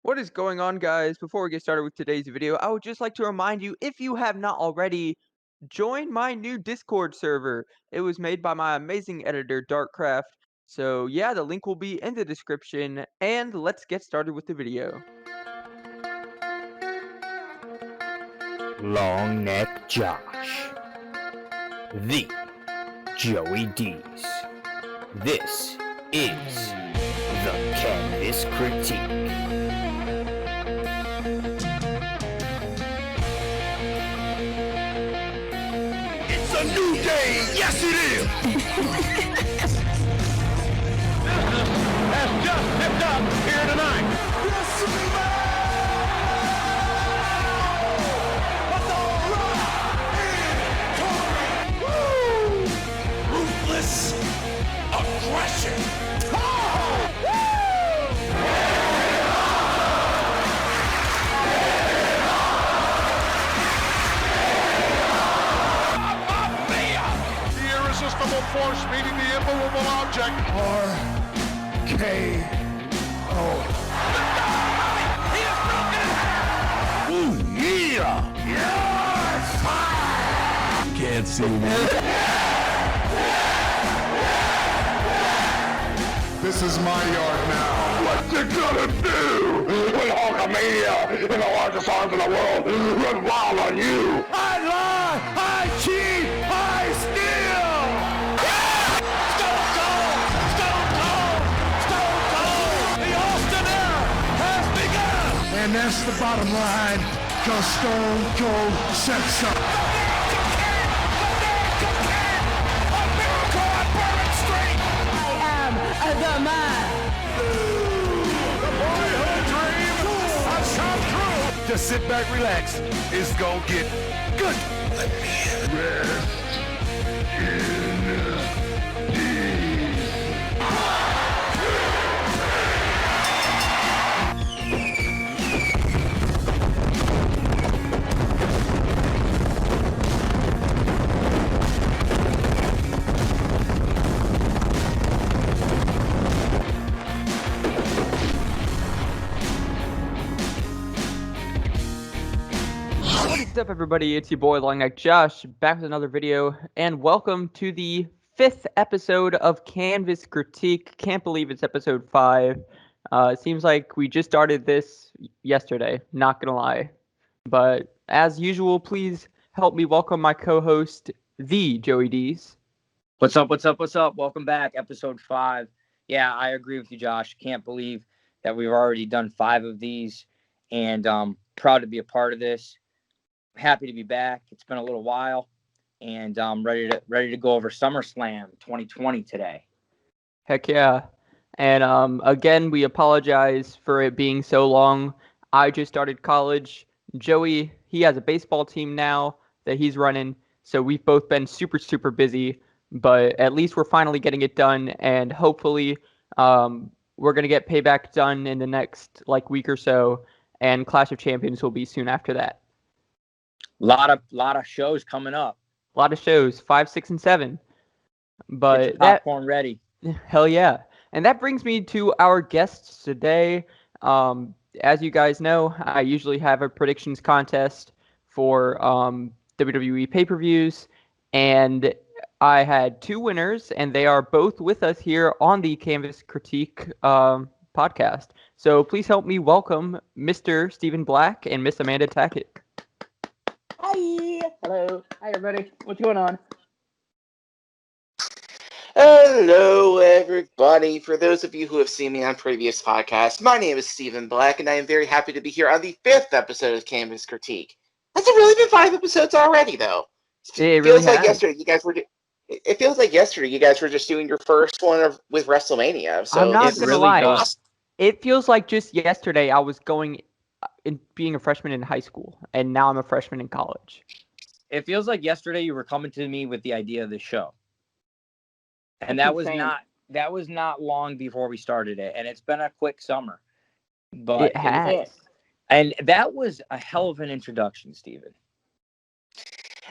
What is going on, guys? Before we get started with today's video, I would just like to remind you, if you have not already, join my new Discord server. It was made by my amazing editor, DarkCraft. So yeah, the link will be in the description, and let's get started with the video. Long Neck Josh. The Joey Deez. This is the Canvas Critique. It's a new day! Yes, it is! Has just tipped up here tonight. Ruthless aggression. The irresistible force meeting the immovable object. R.K.O. Ooh, yeah! Yes! Can't see me. This is my yard now. What's it gonna do when Hulkamania and the largest arms in the world run wild on you? I lie! I cheat! I steal! Stone Cold! Stone Cold! Stone Cold! The Austin era has begun! And that's the bottom line, cause Stone Cold said so. The man. Just sit back, relax. It's gonna get good. What's up, everybody? It's your boy Long Neck Josh, back with another video, and welcome to the 5th episode of Canvas Critique. Can't believe it's episode 5. It seems like we just started this yesterday, not gonna lie. But as usual, please help me welcome my co-host, the Joey Deez. What's up? What's up? What's up? Welcome back, episode 5. Yeah, I agree with you, Josh. Can't believe that we've already done 5 of these, and proud to be a part of this. Happy to be back. It's been a little while, and I'm ready to go over SummerSlam 2020 today. Heck yeah. And again, we apologize for it being so long. I just started college. Joey, he has a baseball team now that he's running, so we've both been super, super busy, but at least we're finally getting it done, and hopefully we're going to get Payback done in the next week or so, and Clash of Champions will be soon after that. Lot of shows coming up. A lot of shows, 5, 6, and 7. But Get your popcorn ready. Hell yeah. And that brings me to our guests today. As you guys know, I usually have a predictions contest for WWE pay-per-views, and I had 2 winners, and they are both with us here on the Canvas Critique podcast. So please help me welcome Mr. Stephen Black and Miss Amanda Tackett. Hi. Hello. Hi, everybody. What's going on? Hello, everybody. For those of you who have seen me on previous podcasts, my name is Stephen Black, and I am very happy to be here on the 5th episode of Canvas Critique. Has it really been 5 episodes already, though? It feels really like has. yesterday. It feels like yesterday you guys were just doing your first one with WrestleMania. So I'm not it gonna really lie. does. It feels like just yesterday I was being a freshman in high school, and now I'm a freshman in college. It feels like yesterday you were coming to me with the idea of the show. And That's that was insane. not long before we started it, and it's been a quick summer. But It has. and that was a hell of an introduction, Steven.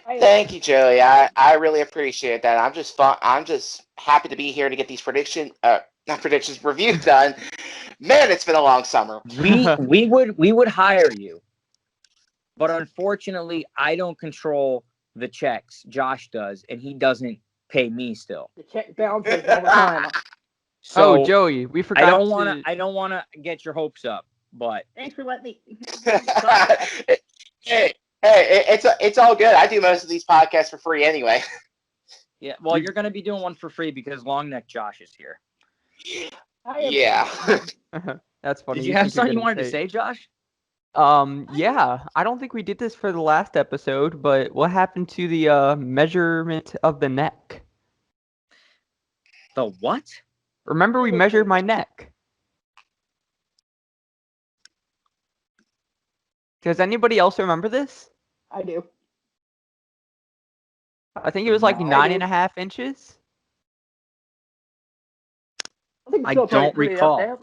Thank you, Joey. I really appreciate that. I'm just happy to be here to get these reviews done. Man, it's been a long summer. We would hire you, but unfortunately, I don't control the checks. Josh does, and he doesn't pay me still. The check bounces all the time. So Oh, Joey, we I forgot don't to. want to get your hopes up, but Thanks for letting me. hey, it's all good. I do most of these podcasts for free anyway. yeah, well, you're going to be doing one for free because Long Neck Josh is here. Yeah. That's funny. Did you have think you're something you gonna wanted to say, Josh? Yeah, I don't think we did this for the last episode, but what happened to the measurement of the neck? The what? Remember we measured my neck. Does anybody else remember this? I do. I think it was like No. 9.5 inches. I think it's I still don't pretty recall. up there.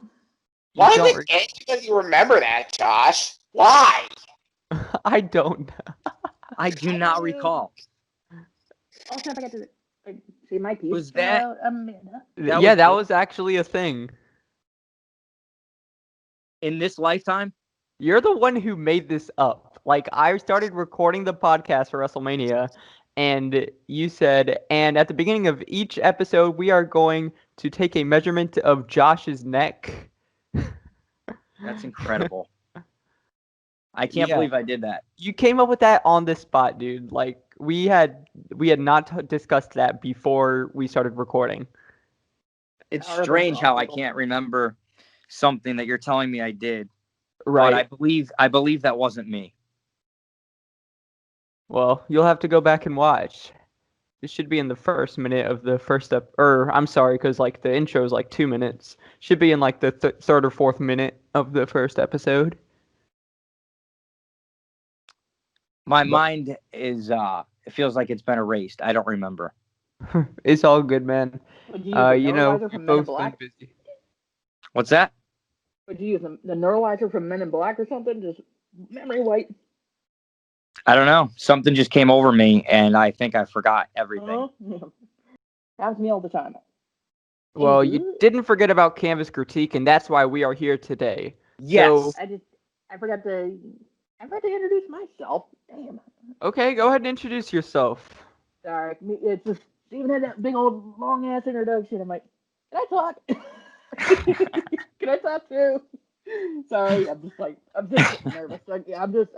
Why don't the heck does you remember that, Josh? Why? I don't know. I do not recall. Also, I got to see my piece. Was that- Amanda? That was actually a thing. In this lifetime? You're the one who made this up. Like, I started recording the podcast for WrestleMania, and you said, and at the beginning of each episode, we are going to take a measurement of Josh's neck. That's incredible. I can't Yeah. believe I did that. You came up with that on the spot, dude. Like, we had not discussed that before we started recording. It's However, strange how I possible. can't remember something that you're telling me I did. Right. But I believe that wasn't me. Well, you'll have to go back and watch. It should be in the first minute of the first I'm sorry, because like the intro is like 2 minutes. Should be in like the third or fourth minute of the first episode. My mind is it feels like it's been erased. I don't remember. It's all good, man. Would you use the You know, neuralizer we've from Men in both been Black? busy. What's that? Would you use the neuralizer from Men in Black or something? Just memory white. I don't know. Something just came over me, and I think I forgot everything. Happens to me all the time. Well, you didn't forget about Canvas Critique, and that's why we are here today. Yes. So, I forgot to introduce myself. Damn. okay, go ahead and introduce yourself. Sorry, it's just Steven had that big old long ass introduction. I'm like, can I talk? Can I talk too? Sorry, I'm just nervous.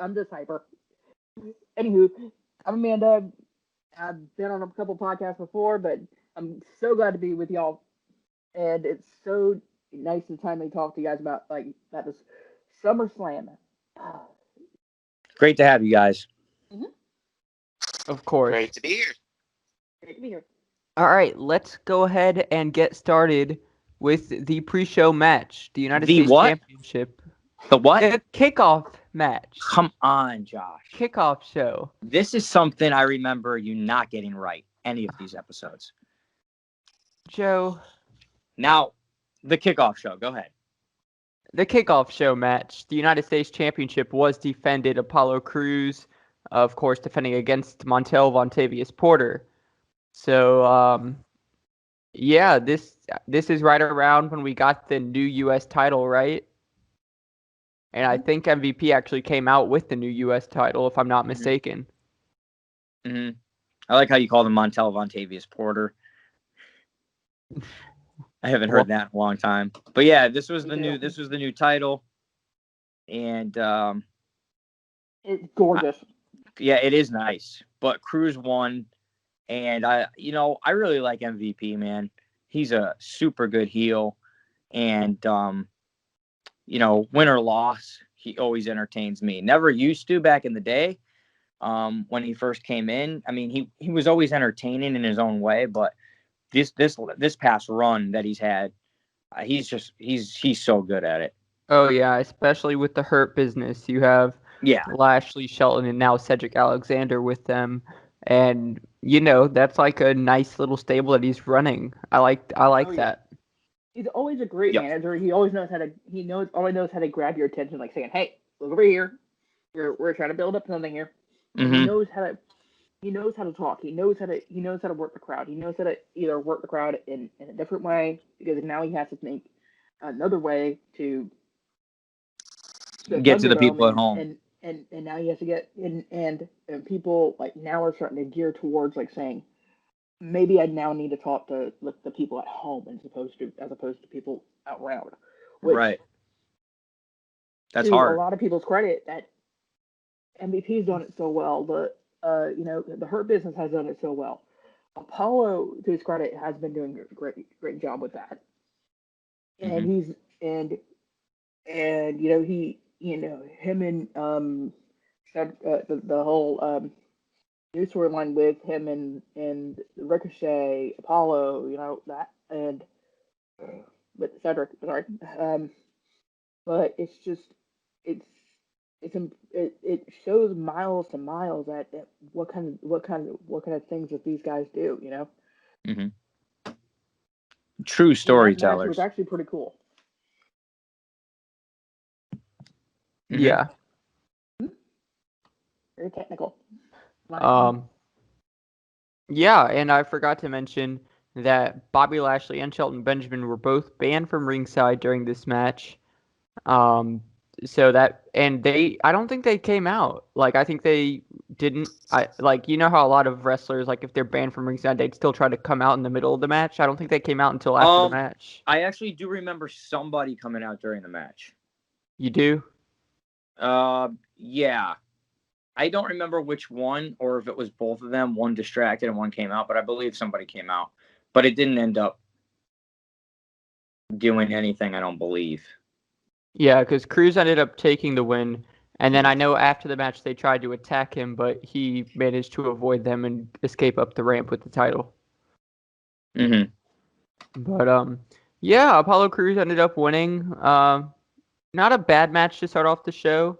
I'm just hyper. Anywho, I'm Amanda. I've been on a couple podcasts before, but I'm so glad to be with y'all. And it's so nice and timely to talk to you guys about this SummerSlam. Great to have you guys. Of course. Great to be here. Great to be here. All right, let's go ahead and get started with the pre-show match. The United The States what? Championship. The what? The kickoff match. Come on, Josh. Kickoff show. This is something I remember you not getting right, any of these episodes. Joe. Now, the kickoff show. Go ahead. The kickoff show match. The United States Championship was defended. Apollo Crews, of course, defending against Montel Vontavious Porter. So, yeah, this is right around when we got the new U.S. title, right? And I think MVP actually came out with the new U.S. title, if I'm not mistaken. Mm-hmm. I like how you call them Montel Vontavious Porter. I haven't heard that in a long time. But yeah, this was the new title. And It's gorgeous. Yeah, it is nice. But Cruz won, and I really like MVP, man. He's a super good heel, and win or loss, he always entertains me. Never used to back in the day, when he first came in. I mean, he was always entertaining in his own way, but this past run that he's had, he's so good at it. Oh yeah, especially with the Hurt Business. You have Lashley Shelton and now Cedric Alexander with them, and that's like a nice little stable that he's running. I like that. He's always a great manager. He always knows how to grab your attention, like saying, "Hey, look over here. We're trying to build up something here." Mm-hmm. He knows how to talk. He knows how to work the crowd. He knows how to either work the crowd in a different way, because now he has to think another way to the Get to the people Thunderdome, at home. and now he has to get and people like now are starting to gear towards like saying maybe I now need to talk to the people at home as opposed to people out around, which Right. That's to hard. a lot of people's credit that MVP's done it so well, but the Hurt Business has done it so well. Apollo, to his credit, has been doing a great job with that, and he's and him and the whole new storyline with him and Ricochet, Apollo, that and with Cedric, sorry, but it's just it's it shows miles to miles at what kind of things that these guys do, True And that match storytellers. was actually pretty cool. Yeah. Very technical. Yeah, and I forgot to mention that Bobby Lashley and Shelton Benjamin were both banned from ringside during this match. So that, and I don't think they came out. Like, I think they didn't. You know how a lot of wrestlers, like, if they're banned from ringside, they'd still try to come out in the middle of the match. I don't think they came out until after the match. I actually do remember somebody coming out during the match. You do? Yeah. I don't remember which one, or if it was both of them. One distracted and one came out, but I believe somebody came out. But it didn't end up doing anything, I don't believe. Yeah, because Cruz ended up taking the win, and then I know after the match they tried to attack him, but he managed to avoid them and escape up the ramp with the title. But yeah, Apollo Crews ended up winning. Not a bad match to start off the show.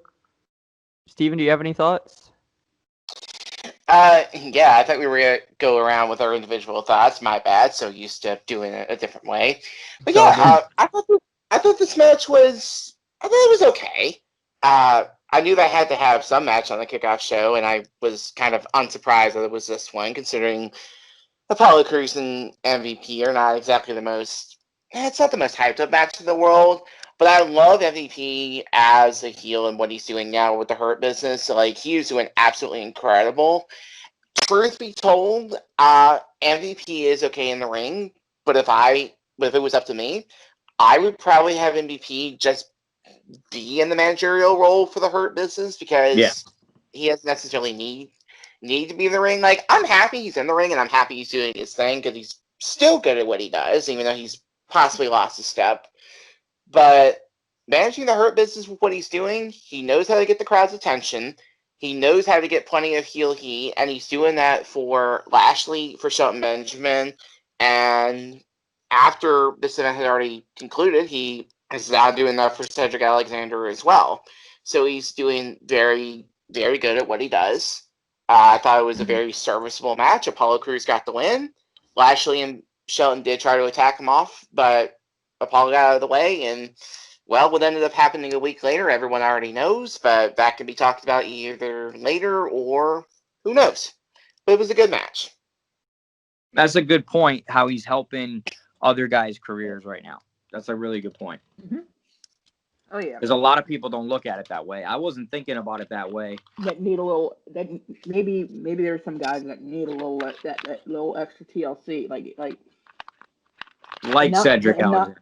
Steven, do you have any thoughts? Yeah, I thought we were going to go around with our individual thoughts. My bad, so used to doing it a different way. But yeah, I thought this match was, I thought it was okay. I knew that I had to have some match on the kickoff show, and I was kind of unsurprised that it was this one, considering Apollo Crews and MVP are not exactly the most, it's not the most hyped up match in the world. But I love MVP as a heel and what he's doing now with the Hurt Business. Like, he is doing absolutely incredible. Truth be told, MVP is okay in the ring, but if it was up to me, I would probably have MVP just be in the managerial role for the Hurt Business because he doesn't necessarily need to be in the ring. Like, I'm happy he's in the ring and I'm happy he's doing his thing because he's still good at what he does, even though he's possibly lost a step. But managing the Hurt Business with what he's doing, he knows how to get the crowd's attention. He knows how to get plenty of heel heat, and he's doing that for Lashley, for Shelton Benjamin. And after this event had already concluded, he is now doing that for Cedric Alexander as well. So he's doing very, very good at what he does. I thought it was a very serviceable match. Apollo Crews got the win. Lashley and Shelton did try to attack him off, but Apollo got out of the way, and well, what ended up happening a week later, everyone already knows, but that can be talked about either later or who knows. But it was a good match. That's a good point, how he's helping other guys' careers right now. That's a really good point. Oh yeah. Because a lot of people don't look at it that way. I wasn't thinking about it that way. That need a little. That maybe there's some guys that need a little that little extra TLC, like Cedric Alexander.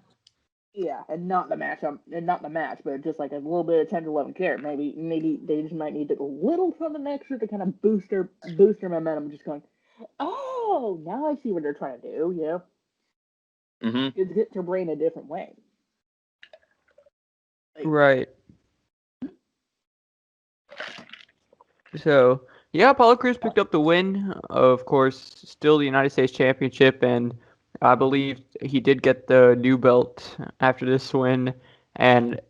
Yeah, and not the match, but just like a little bit of 10 to 11 care. Maybe they just might need a little something extra to kind of boost their momentum. Just going, oh, now I see what they're trying to do. It's hit their brain a different way. Right. So yeah, Apollo Crews picked up the win. Of course, still the United States Championship, and I believe he did get the new belt after this win. And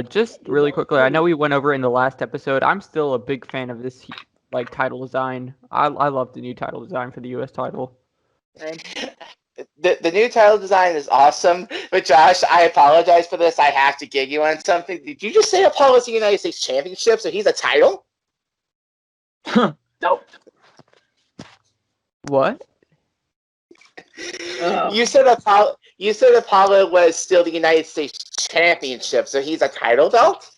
just really quickly, I know we went over in the last episode. I'm still a big fan of this title design. I love the new title design for the U.S. title. The new title design is awesome. But Josh, I apologize for this. I have to gig you on something. Did you just say Apollo's the United States Championship, so he's a title? Nope. What? You said You said Apollo was still the United States Championship, so he's a title belt?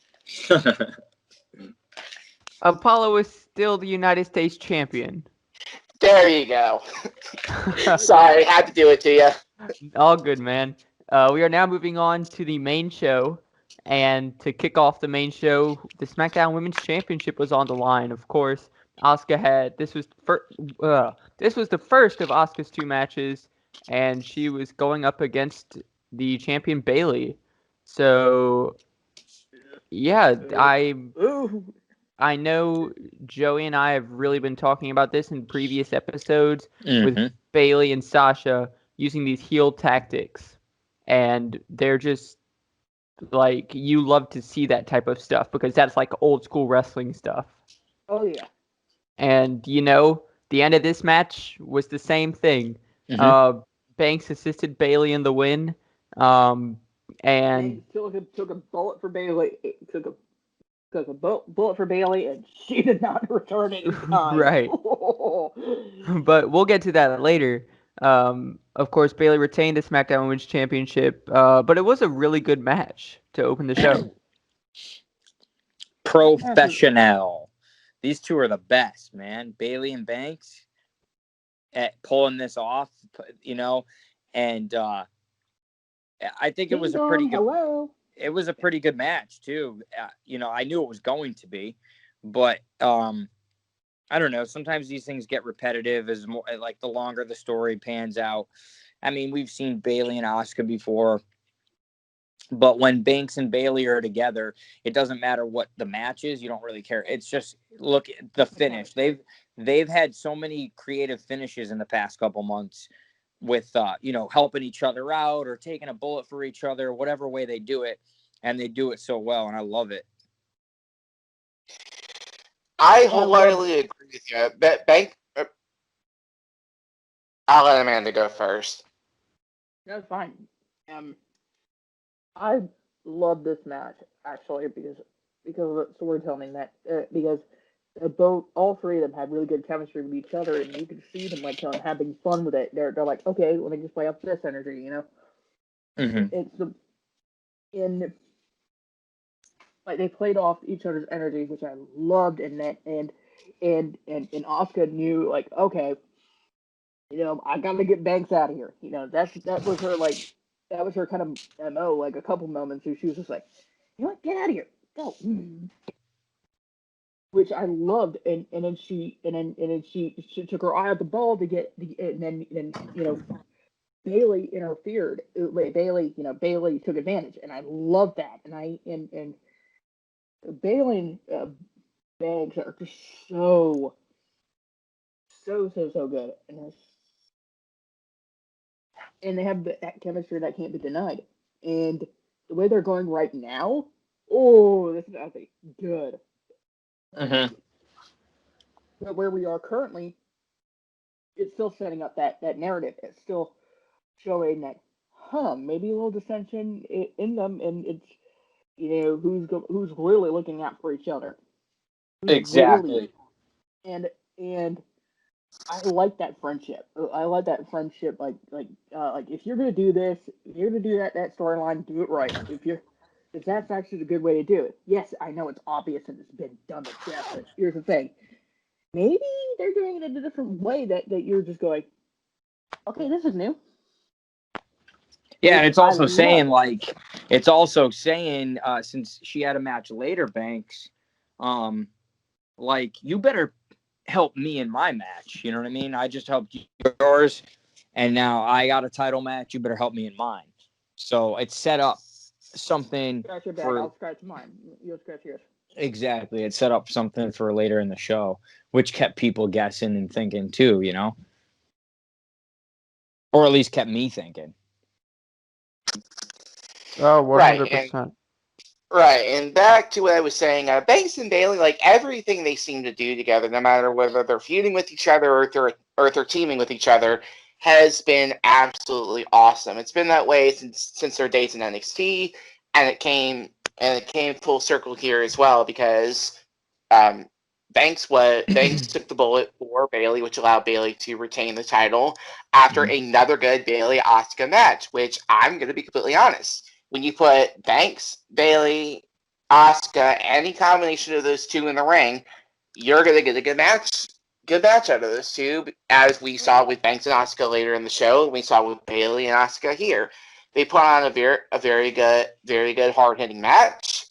Apollo is still the United States champion. There you go. Sorry, had to do it to you. All good, man. We are now moving on to the main show. And to kick off the main show, the SmackDown Women's Championship was on the line. Of course, Asuka had this was the first of Asuka's 2 matches, and she was going up against the champion Bayley. So, yeah, I know Joey and I have really been talking about this in previous episodes with Bayley and Sasha using these heel tactics, and they're just like, you love to see that type of stuff because that's like old school wrestling stuff. Oh yeah. And the end of this match was the same thing. Banks assisted Bayley in the win, and Banks took a bullet for Bayley. Took a bullet for Bayley, and she did not return it in time. Right. But we'll get to that later. Of course, Bayley retained the SmackDown Women's Championship, but it was a really good match to open the show. Professional. These two are the best, man. Bayley and Banks at pulling this off, and I think it was a pretty good. Hello. It was a pretty good match too. I knew it was going to be, but I don't know. Sometimes these things get repetitive as more like the longer the story pans out. I mean, we've seen Bayley and Asuka before, but when Banks and Bayley are together, it doesn't matter what the match is. You don't really care. It's just look at the finish. They've had so many creative finishes in the past couple months with helping each other out or taking a bullet for each other, whatever way they do it, and they do it so well, and I love it. I wholeheartedly agree with you. I'll let Amanda go first. That's fine. I love this match actually because of the storytelling because all three of them had really good chemistry with each other, and you could see them like having fun with it. They're like, okay, let me just play up this energy, It's like they played off each other's energy, which I loved, and Asuka knew, like, okay, I gotta get Banks out of here. That was her kind of MO. Like a couple moments where she was just like, get out of here, go. Which I loved, and then she took her eye off the ball to get and then Bayley interfered. Bayley took advantage, and I love that. And Bayley and Banks are just so good, and they have that chemistry that can't be denied. And the way they're going right now, this is actually good. But where we are currently, it's still setting up that narrative. It's still showing that, maybe a little dissension in them, and it's who's really looking out for each other. Exactly. And I like that friendship. I like that friendship. Like if you're gonna do this, if you're gonna do that storyline, do it right. If that's actually the good way to do it. Yes, I know it's obvious and it's been done to death, but here's the thing. Maybe they're doing it in a different way that you're just going, okay, this is new. Yeah, and it's also saying, since she had a match later, Banks, you better help me in my match. You know what I mean? I just helped yours, and now I got a title match. You better help me in mine. So it's set up something. Scratch your back, I'll scratch mine. You'll scratch yours. Exactly. It set up something for later in the show, which kept people guessing and thinking too, or at least kept me thinking. Oh, 100%. Right, and back to what I was saying, Banks and Bayley, like everything they seem to do together, no matter whether they're feuding with each other or if they're teaming with each other, has been absolutely awesome. It's been that way since their days in NXT, and it came full circle here as well because Banks took the bullet for Bayley, which allowed Bayley to retain the title after another good Bayley Asuka match. Which I'm going to be completely honest, when you put Banks, Bayley, Asuka, any combination of those two in the ring, you're going to get a good match. Good match out of those two, as we saw with Banks and Asuka later in the show, and we saw with Bayley and Asuka here. They put on a very good hard hitting match.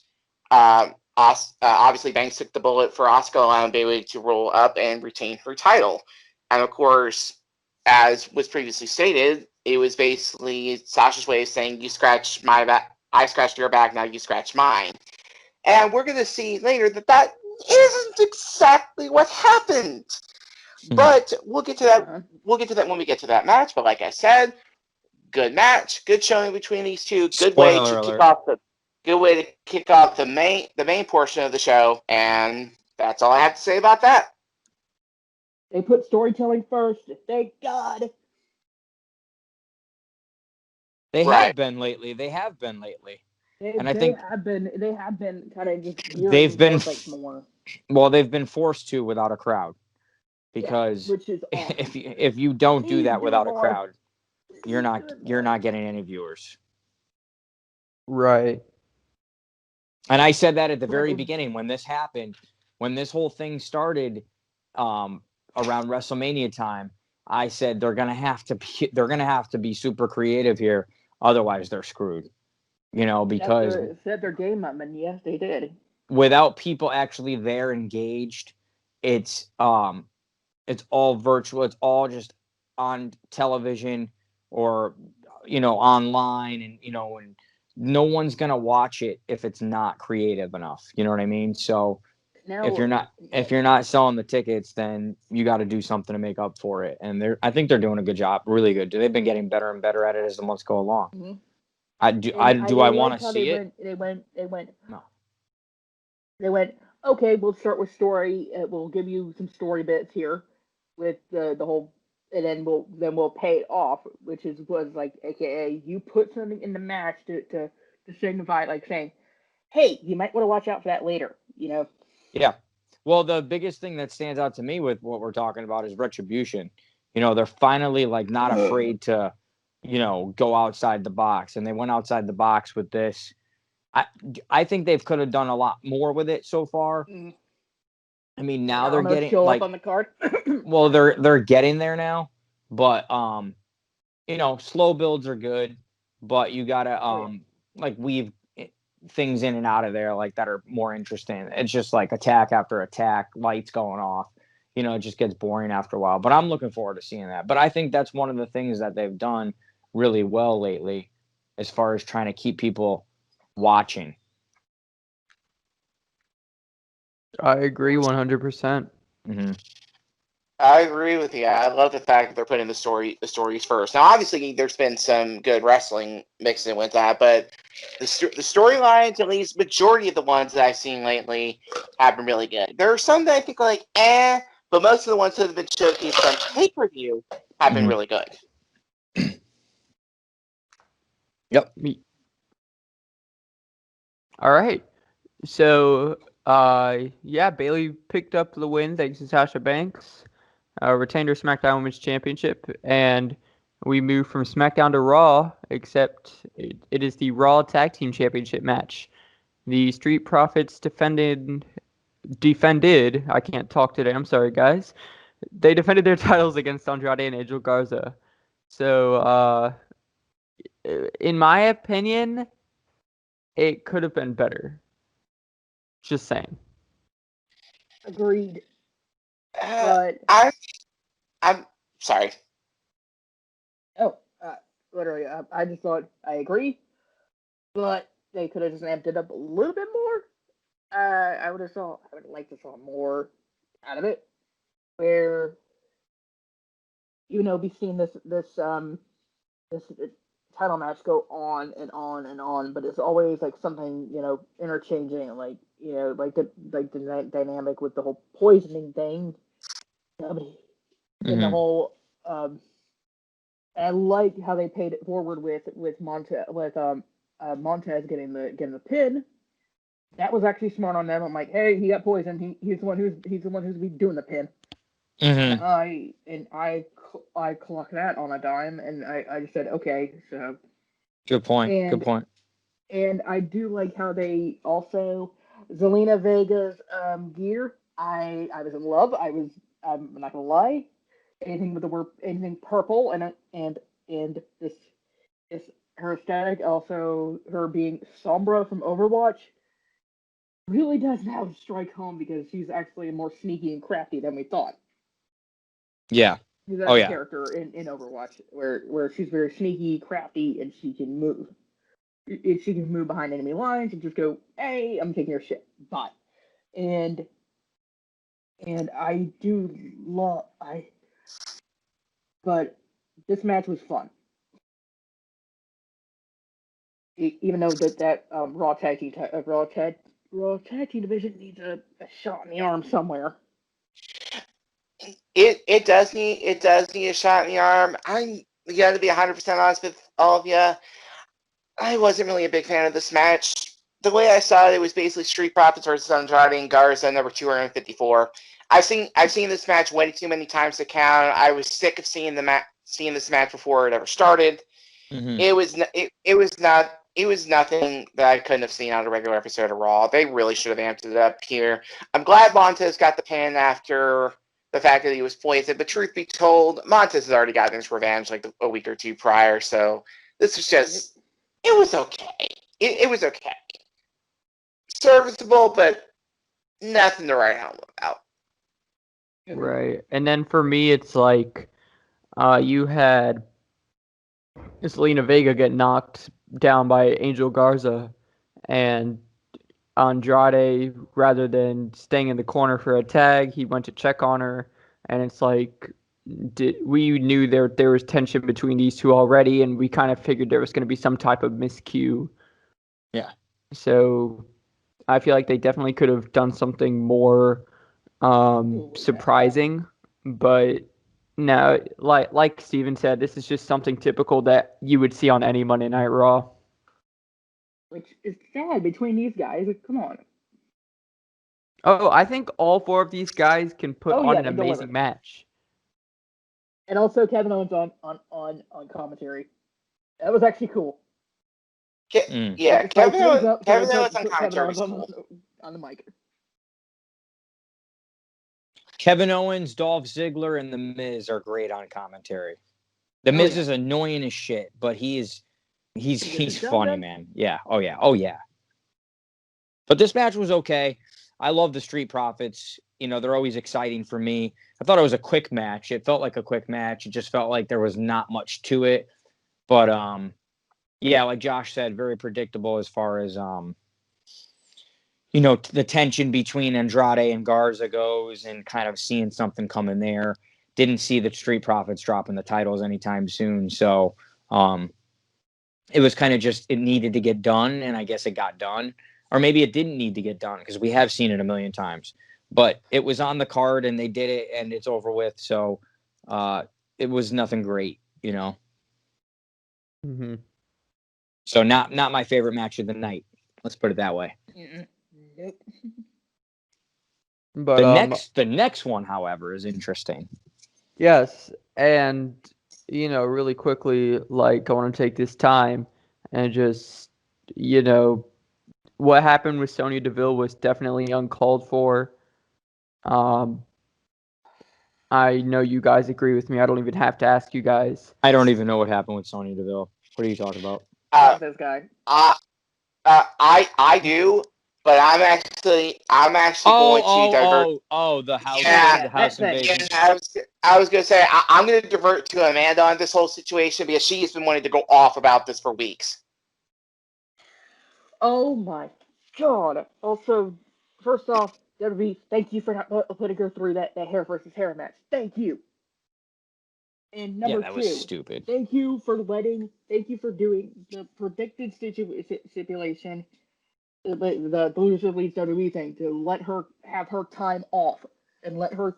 Obviously, Banks took the bullet for Asuka, allowing Bayley to roll up and retain her title. And of course, as was previously stated, it was basically Sasha's way of saying, "You scratch my back, I scratched your back, now you scratch mine." And we're going to see later that isn't exactly what happened. But we'll get to that. We'll get to that when we get to that match. But like I said, good match, good showing between these two. Good way to kick off the main portion of the show. And that's all I have to say about that. They put storytelling first. Thank God. They have been lately. And I think they have been kind of just they've been more. Well, they've been forced to without a crowd, because which is awesome. if you don't do that without a crowd, you're not getting any viewers. Right. And I said that at the very beginning when this happened, when this whole thing started, around WrestleMania time. I said they're gonna have to be super creative here, otherwise they're screwed. Because set their game up, and yes, they did. Without people actually there engaged, it's all virtual. It's all just on television or online, and and no one's gonna watch it if it's not creative enough. You know what I mean? So if you're not selling the tickets, then you got to do something to make up for it. And I think they're doing a good job, really good. They've been getting better and better at it as the months go along. Mm-hmm. I want to see it? They went. No. They went, okay, we'll start with story. We'll give you some story bits here with the whole, and then we'll pay it off, which was like, AKA, you put something in the match to signify, like saying, hey, you might want to watch out for that later, Yeah. Well, the biggest thing that stands out to me with what we're talking about is retribution. They're finally not afraid to, go outside the box, and they went outside the box with this. I think they could have done a lot more with it so far. I mean, now they're getting show up on the card. Well, they're getting there now, but slow builds are good, but you gotta weave things in and out of there that are more interesting. It's just attack after attack, lights going off. It just gets boring after a while. But I'm looking forward to seeing that. But I think that's one of the things that they've done really well lately, as far as trying to keep people watching. I agree 100%. Mm-hmm. I agree with you. I love the fact that they're putting the stories first. Now, obviously, there's been some good wrestling mixed in with that, but the storylines, at least majority of the ones that I've seen lately, have been really good. There are some that I think but most of the ones that have been showcased on pay-per-view have been really good. Yep. All right. So, Bayley picked up the win thanks to Sasha Banks. Retained her SmackDown Women's Championship, and we move from SmackDown to Raw, except it is the Raw Tag Team Championship match. The Street Profits defended, I can't talk today, I'm sorry guys. They defended their titles against Andrade and Angel Garza. So, in my opinion, it could have been better. Just saying. Agreed. But I'm sorry. Oh, literally, I just thought I agree, but they could have just amped it up a little bit more. I would like to saw more out of it, where we've seen this title match go on and on and on, but it's always something interchanging, the dynamic with the whole poisoning thing. And the whole I like how they paid it forward with Montez getting the pin, that was actually smart on them. I'm like, hey, he got poisoned. He's the one who's be doing the pin. Mm-hmm. I clocked that on a dime, and I just said, okay, so. Good point. Good And point. and I do like how they also Zelina Vega's gear. I was in love. I'm not gonna lie. Anything with the word anything purple and this her aesthetic, also her being Sombra from Overwatch, really does now strike home because she's actually more sneaky and crafty than we thought. Yeah. She's Oh that yeah. character in Overwatch where she's very sneaky, crafty, and she can move. She can move behind enemy lines and just go, "Hey, I'm taking your shit." Bye. And I do love but this match was fun. Even though that Raw tag team division needs a shot in the arm somewhere. It does need a shot in the arm. I'm gonna be 100% honest with all of you. I wasn't really a big fan of this match. The way I saw it was basically Street Profits versus Andrade and Garza, number 254. I've seen this match way too many times to count. I was sick of seeing this match before it ever started. Mm-hmm. It was nothing that I couldn't have seen on a regular episode of Raw. They really should have amped it up here. I'm glad Montez got the pin after the fact that he was poisoned, but truth be told, Montez has already gotten his revenge like a week or two prior, so this was just, it was okay. It was okay. Serviceable, but nothing to write home about. Right. And then for me, it's like you had Selena Vega get knocked down by Angel Garza, and Andrade, rather than staying in the corner for a tag, he went to check on her, and it's like we knew there was tension between these two already, and we kind of figured there was going to be some type of miscue. Yeah. So I feel like they definitely could have done something more surprising, but no, like Steven said, this is just something typical that you would see on any Monday Night Raw. Which is sad between these guys. Come on. Oh, I think all four of these guys can put on Yeah, an they amazing delivered. match. And also Kevin Owens on commentary. That was actually cool. Yeah, Kevin Owens on commentary was cool. On the mic. Kevin Owens, Dolph Ziggler, and The Miz are great on commentary. The Miz is annoying as shit, but he's funny, man. Yeah. Oh yeah. But this match was okay. I love the Street Profits. You know, they're always exciting for me. I thought it was a quick match. It felt like a quick match. It just felt like there was not much to it. But yeah, like Josh said, very predictable as far as the tension between Andrade and Garza goes, and kind of seeing something coming there. Didn't see the Street Profits dropping the titles anytime soon. So it was kind of just, it needed to get done, and I guess it got done. Or maybe it didn't need to get done, because we have seen it a million times. But it was on the card, and they did it, and it's over with. So it was nothing great, Mm-hmm. So not my favorite match of the night. Let's put it that way. Nope. But the next one, however, is interesting. yes, and really quickly, like I want to take this time and just what happened with Sonya Deville was definitely uncalled for. I know you guys agree with me. I don't even have to ask you guys. I don't even know what happened with Sonya Deville. What are you talking about? This guy. I do, but I'm actually going to divert. The house, Yeah, the house invasion. Yeah, I was going to say I'm going to divert to Amanda on this whole situation because she's been wanting to go off about this for weeks. Oh my god! Also, first off, WWE, thank you for not putting her through that hair versus hair match. Thank you. And number that two, was stupid. Thank you for doing the predicted stipulation, the Blues Leads WWE thing, to let her have her time off and let her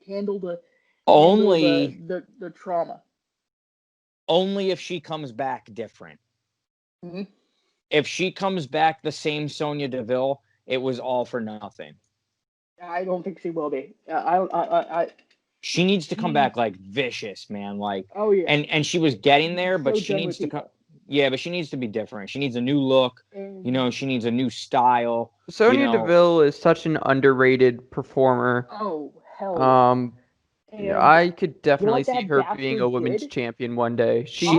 handle the trauma. Only if she comes back different. Mm-hmm. if she comes back the same Sonya Deville, it was all for nothing. I don't think she will be. I She needs to come back like vicious, man. Like, oh yeah. and she was getting there, but So she done needs with to come. people. Yeah, but she needs to be different. She needs a new look. You know, she needs a new style. Sonya Deville is such an underrated performer. Oh hell yeah. And I could definitely what see that her being a bastard women's did, champion one day. She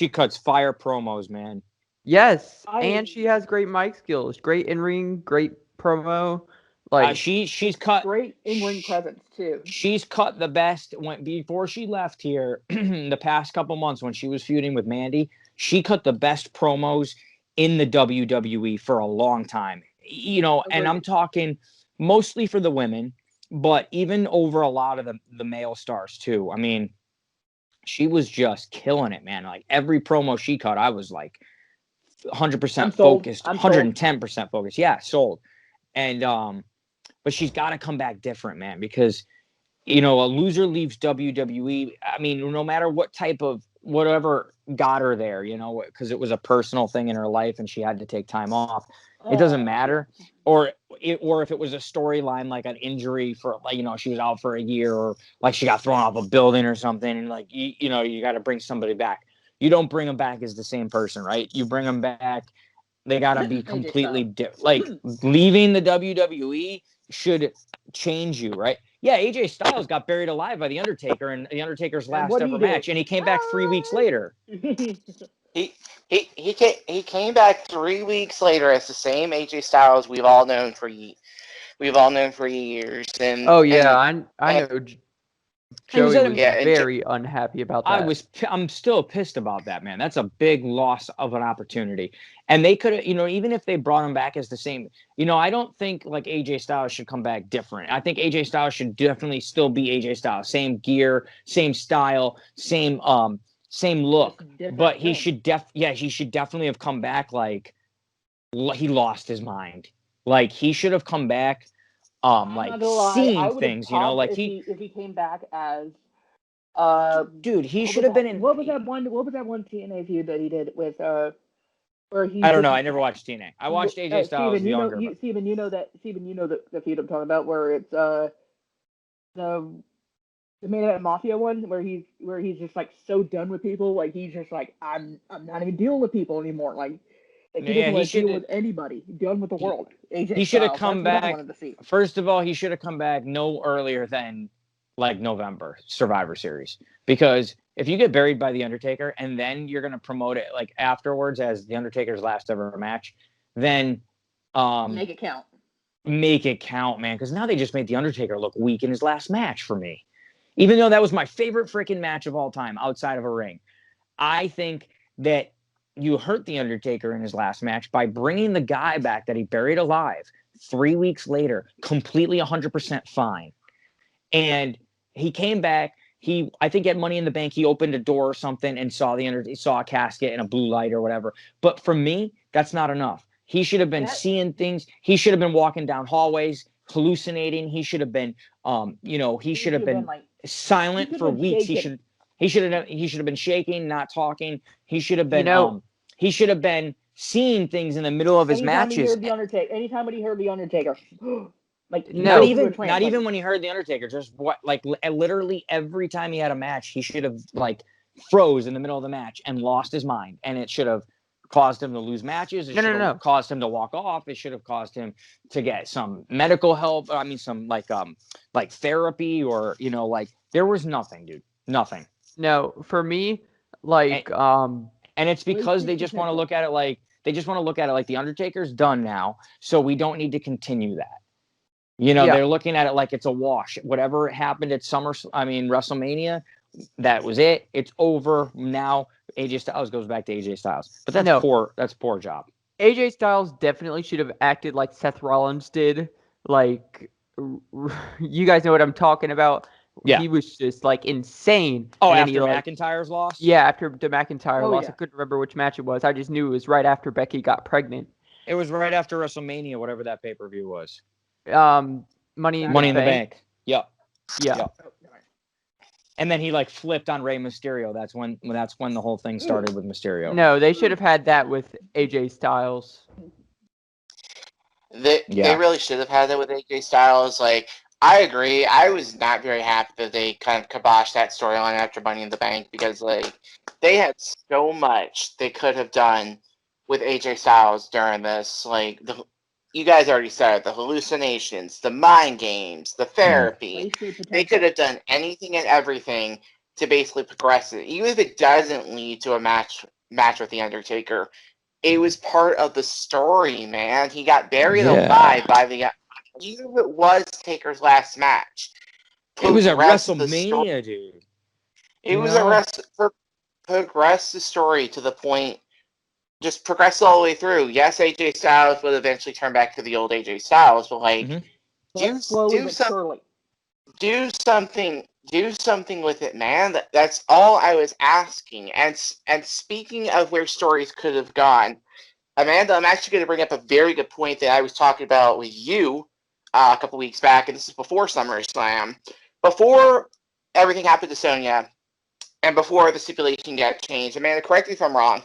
cuts fire promos, man. Yes, and she has great mic skills, great in ring, great promo. Like she's cut great in-ring presence too. She's cut the best before she left here. The past couple months when she was feuding with Mandy, she cut the best promos in the WWE for a long time. You know, and I'm talking mostly for the women, but even over a lot of the male stars too. I mean, she was just killing it, man. Like every promo she cut, I was like 100% focused, 110% focused. Yeah, sold. And but she's got to come back different, man, because you know, a loser leaves WWE. I mean, no matter what type of whatever got her there, you know, because it was a personal thing in her life and she had to take time off. It doesn't matter. Or if it was a storyline like an injury for, like, you know, she was out for a year, or like she got thrown off a building or something, and like you know, you got to bring somebody back. You don't bring them back as the same person, right? You bring them back. They got to be completely different. Like leaving the WWE should change you, right? Yeah, AJ Styles got buried alive by The Undertaker in The Undertaker's last ever match, and he came back 3 weeks later. He came back 3 weeks later as the same AJ Styles we've all known for years. And I know. Joey was yeah, very unhappy about that. I'm still pissed about that, man. That's a big loss of an opportunity. And they could have, you know, even if they brought him back as the same, you know, I don't think like AJ Styles should come back different. I think AJ Styles should definitely still be AJ Styles, same gear, same style, same look. But he should definitely have come back like he lost his mind. Like he should have come back like seeing things, you know, like if he came back as dude, he should have been in. What was that one TNA feud that he did with where he? I don't know. I never watched TNA. I watched AJ Styles Steven, younger. Steven, you know the feud I'm talking about, where it's the Main Event Mafia one, where he's just like so done with people, like he's just like I'm not even dealing with people anymore, like he doesn't want to deal with anybody, done with the world. AJ he should have come back. I wanted to see. First of all, he should have come back no earlier than like November Survivor Series, because if you get buried by The Undertaker and then you're going to promote it like afterwards as The Undertaker's last ever match, then make it count. Make it count, man, because now they just made The Undertaker look weak in his last match for me. Even though that was my favorite freaking match of all time outside of a ring. I think that you hurt The Undertaker in his last match by bringing the guy back that he buried alive 3 weeks later, completely 100% fine. And he came back. I think at Money in the Bank, he opened a door or something and saw a casket and a blue light or whatever. But for me, that's not enough. He should have been seeing things. He should have been walking down hallways, hallucinating. He should have been, he should have been like, silent for weeks. Shaking. He should have been shaking, not talking. He should have been, he should have been seeing things in the middle of his matches. Anytime when he heard the Undertaker. Like not even when he heard the Undertaker, just literally every time he had a match, he should have like froze in the middle of the match and lost his mind, and it should have caused him to lose matches. It should have caused him to walk off. It should have caused him to get some medical help. I mean, some like therapy, or like there was nothing, dude, nothing. No, for me, and it's because they just want to look at it like the Undertaker's done now, so we don't need to continue that. They're looking at it like it's a wash. Whatever happened at WrestleMania, that was it. It's over now. AJ Styles goes back to AJ Styles. But that's poor. That's poor job. AJ Styles definitely should have acted like Seth Rollins did. Like, you guys know what I'm talking about. Yeah. He was just like insane. Oh, after McIntyre's loss? Yeah, after the McIntyre loss. Yeah. I couldn't remember which match it was. I just knew it was right after Becky got pregnant. It was right after WrestleMania, whatever that pay-per-view was. Money in the Bank. Yep. Yeah. and then he like flipped on Rey Mysterio. That's when the whole thing started with Mysterio. No, they should have had that with AJ Styles. They really should have had that with AJ Styles. Like, I agree. I was not very happy that they kind of kiboshed that storyline after Money in the Bank because, like, they had so much they could have done with AJ Styles during this. Like, you guys already said it, the hallucinations, the mind games, the therapy. They could have done anything and everything to basically progress it. Even if it doesn't lead to a match with The Undertaker, it was part of the story, man. He got buried alive by the... Even if it was Taker's last match. It was at WrestleMania, dude. It was progress the story to the point... Just progress all the way through. Yes, AJ Styles would eventually turn back to the old AJ Styles, but like, do something with it, man. That's all I was asking. And speaking of where stories could have gone, Amanda, I'm actually going to bring up a very good point that I was talking about with you a couple weeks back, and this is before SummerSlam, before everything happened to Sonya, and before the stipulation got changed. Amanda, correct me if I'm wrong.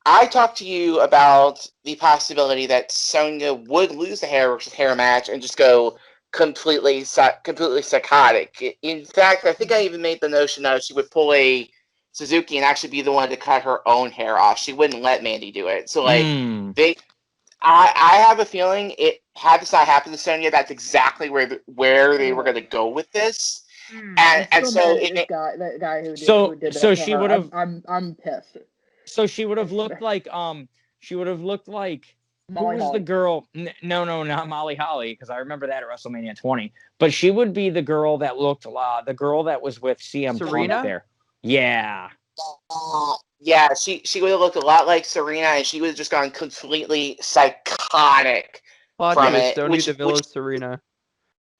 I talked to you about the possibility that Sonya would lose the hair versus hair match and just go completely psychotic. In fact, I think I even made the notion that she would pull a Suzuki and actually be the one to cut her own hair off. She wouldn't let Mandy do it. So, like, I have a feeling had this not happened to Sonya, that's exactly where they were going to go with this. And so that guy who did that she would have. I'm pissed. So she would have looked like Molly who was Holly. the girl? No, not Molly Holly, because I remember that at WrestleMania 20. But she would be the girl that looked the girl that was with CM Serena? Punk there. Yeah. Yeah, she would have looked a lot like Serena, and she would have just gone completely psychotic from it. Sonya Deville is Serena.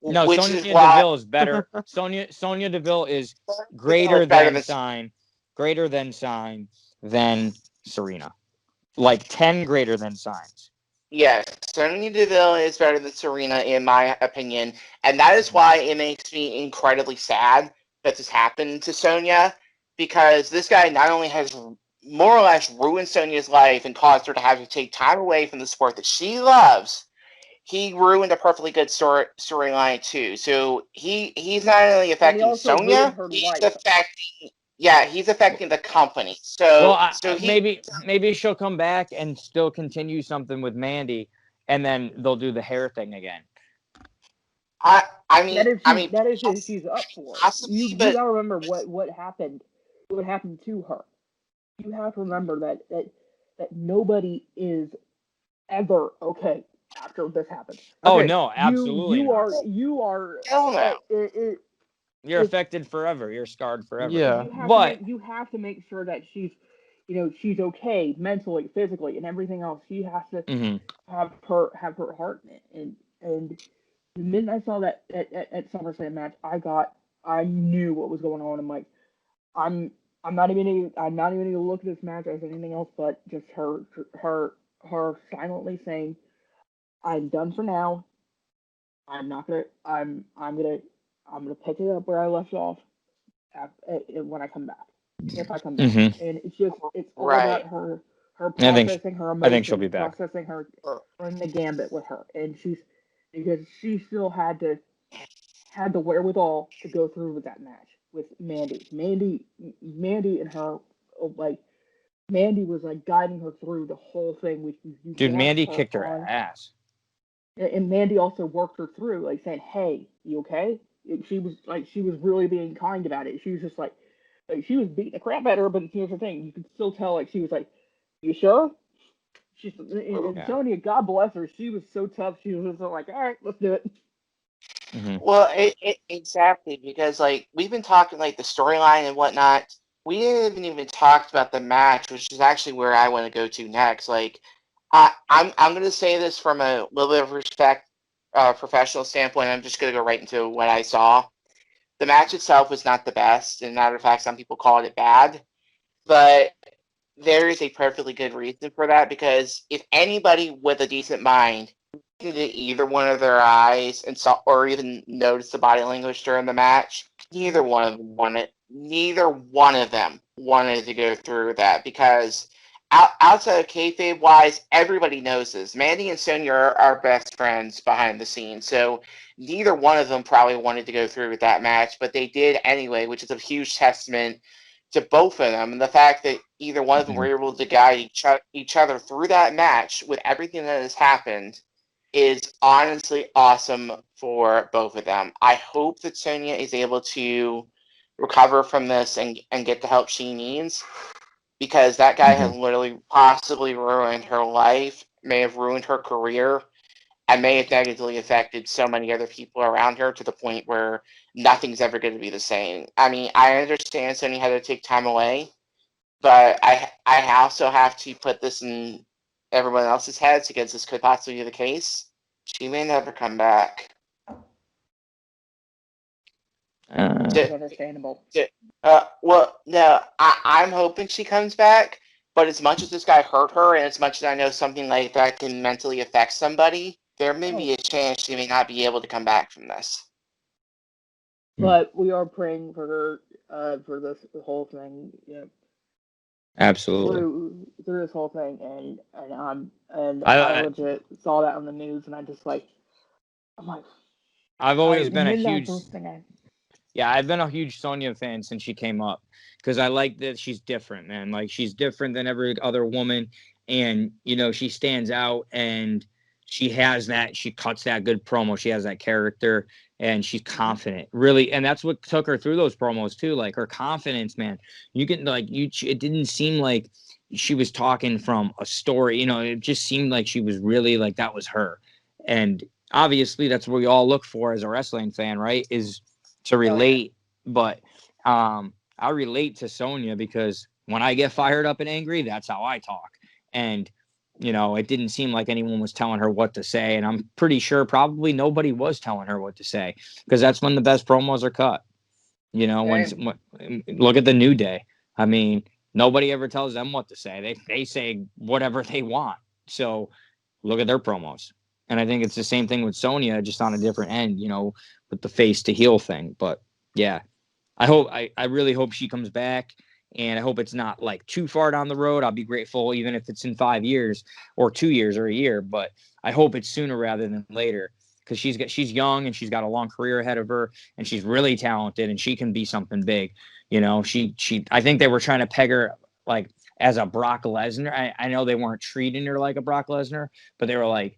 No, Sonya Deville is better. Sonya Deville is greater than Serena. Like 10 greater than signs. Yes, Sonya Deville is better than Serena, in my opinion. And that is why it makes me incredibly sad that this happened to Sonya. Because this guy not only has more or less ruined Sonya's life and caused her to have to take time away from the sport that she loves, he ruined a perfectly good storyline too. So he's not only affecting Sonya, he's affecting the company. So, maybe she'll come back and still continue something with Mandy, and then they'll do the hair thing again. I mean, that is what she's up for. You gotta remember what happened. What happened to her? You have to remember that nobody is ever okay after this happens. Okay, oh no, absolutely. You are. You're affected forever. You're scarred forever. Yeah, you have to make sure that she's okay mentally, physically, and everything else. She has to have her heart in it. And the minute I saw that at SummerSlam match, I knew what was going on. I'm like, I'm not even gonna look at this match as anything else but just her silently saying, I'm done for now. I'm gonna pick it up where I left off when I come back. If I come back. And it's all about her processing her emotions. I think she'll be back. Processing her running the gambit with her. And because she still had the wherewithal to go through with that match with Mandy. Mandy and her, like, Mandy was like guiding her through the whole thing. Which dude, Mandy kicked her ass. And Mandy also worked her through, like saying, "Hey, you okay?" She was really being kind about it. She was just like she was beating the crap out of her, but here's the thing: you could still tell, like, she was like, "You sure?" And Sonya, God bless her, she was so tough. She was just like, "All right, let's do it." Well, exactly, because like we've been talking like the storyline and whatnot. We haven't even talked about the match, which is actually where I want to go to next. Like, I'm going to say this from a little bit of respect, professional standpoint. I'm just going to go right into what I saw. The match itself was not the best. As a matter of fact, some people called it bad. But there is a perfectly good reason for that, because if anybody with a decent mind looked at either one of their eyes and saw, or even noticed the body language during the match, neither one of them neither one of them wanted to go through that because outside of kayfabe wise, everybody knows this. Mandy and Sonya are best friends behind the scenes, so neither one of them probably wanted to go through with that match, but they did anyway, which is a huge testament to both of them. And the fact that either one of them were able to guide each other through that match with everything that has happened is honestly awesome for both of them. I hope that Sonya is able to recover from this and get the help she needs, because that guy has literally possibly ruined her life, may have ruined her career, and may have negatively affected so many other people around her to the point where nothing's ever going to be the same. I mean, I understand Sony had to take time away, but I also have to put this in everyone else's heads because this could possibly be the case. She may never come back. It's understandable. Well, no, I'm hoping she comes back, but as much as this guy hurt her, and as much as I know something like that can mentally affect somebody, there may be a chance she may not be able to come back from this. But we are praying for her, for this whole thing. Yeah. Absolutely. Through this whole thing, and I legit saw that on the news, and I'm like, I've always been a huge. Yeah, I've been a huge Sonya fan since she came up because I like that she's different, man. Like, she's different than every other woman, and you know, she stands out, and she has that. She cuts that good promo. She has that character, and she's confident, really. And that's what took her through those promos too. Like, her confidence, man. You can it didn't seem like she was talking from a story. You know, it just seemed like she was really like that was her. And obviously, that's what we all look for as a wrestling fan, right? Is to relate, but I relate to Sonya because when I get fired up and angry, that's how I talk. And you know, it didn't seem like anyone was telling her what to say, and I'm pretty sure probably nobody was telling her what to say because that's when the best promos are cut. You know, when look at the New Day. I mean, nobody ever tells them what to say. They say whatever they want. So look at their promos. And I think it's the same thing with Sonya, just on a different end, you know, with the face to heel thing. But yeah, I really hope she comes back, and I hope it's not like too far down the road. I'll be grateful even if it's in 5 years or 2 years or a year, but I hope it's sooner rather than later because she's young and she's got a long career ahead of her, and she's really talented, and she can be something big. You know, I think they were trying to peg her like as a Brock Lesnar. I know they weren't treating her like a Brock Lesnar, but they were like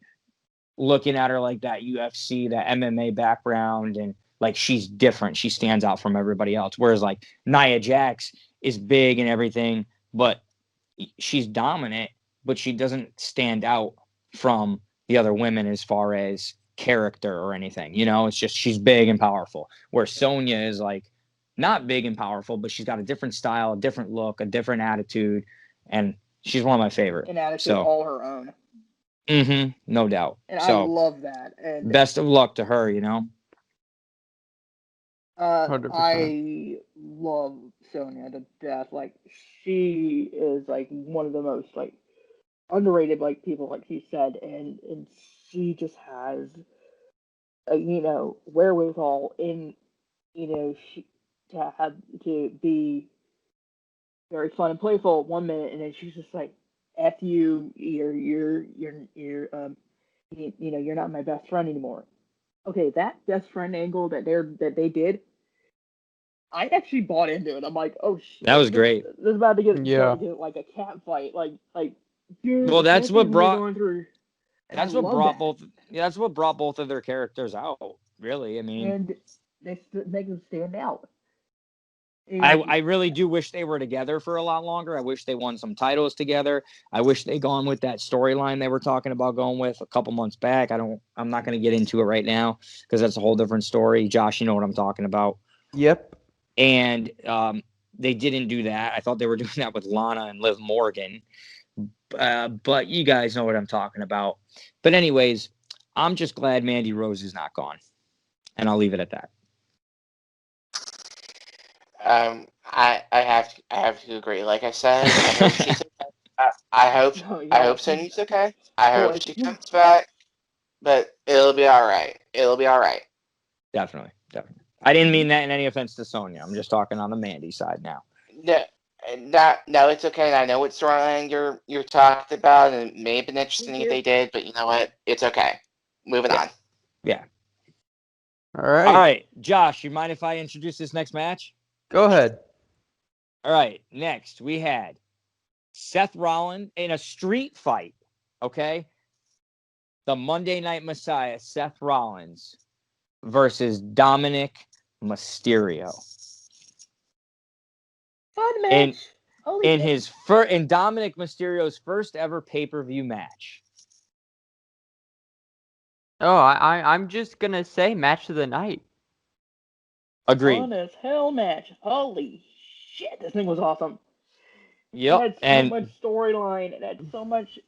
looking at her like that UFC, that MMA background, and like she's different. She stands out from everybody else. Whereas like Nia Jax is big and everything, but she's dominant, but she doesn't stand out from the other women as far as character or anything. You know, it's just she's big and powerful. Where Sonya is like not big and powerful, but she's got a different style, a different look, a different attitude, and she's one of my favorites. An attitude all her own. No doubt. And I love that. And best of luck to her, you know. 100%. I love Sonya to death. Like, she is like one of the most like underrated like people, like you said, and she just has you know, wherewithal in, you know, she to be very fun and playful 1 minute, and then she's just like, "F you, you're you know, you're not my best friend anymore." Okay, that best friend angle that they did, I actually bought into it. I'm like, oh shit, that was great. This is about to get like a cat fight, like dude. Well, that's what brought. That's what brought both. Yeah, that's what brought both of their characters out. Really, I mean, and they make them stand out. I really do wish they were together for a lot longer. I wish they won some titles together. I wish they gone with that storyline they were talking about going with a couple months back. I'm not going to get into it right now because that's a whole different story. Josh, you know what I'm talking about. Yep. And they didn't do that. I thought they were doing that with Lana and Liv Morgan. But you guys know what I'm talking about. But anyways, I'm just glad Mandy Rose is not gone. And I'll leave it at that. I have to agree. Like I said, I hope Sonya's okay. I hope she comes back, but it'll be all right. It'll be all right. Definitely. I didn't mean that in any offense to Sonya. I'm just talking on the Mandy side now. No, it's okay. I know what storyline you're talking about, and it may have been interesting if they did, but you know what? It's okay. Moving on. Yeah. All right. All right, Josh, you mind if I introduce this next match? Go ahead. All right, next we had Seth Rollins in a street fight, okay? The Monday Night Messiah, Seth Rollins, versus Dominic Mysterio. Fun match. In Dominic Mysterio's first ever pay-per-view match. Oh, I'm just gonna say match of the night. Agreed. Fun as hell match. Holy shit, this thing was awesome. Yep. It had so much storyline. It had so much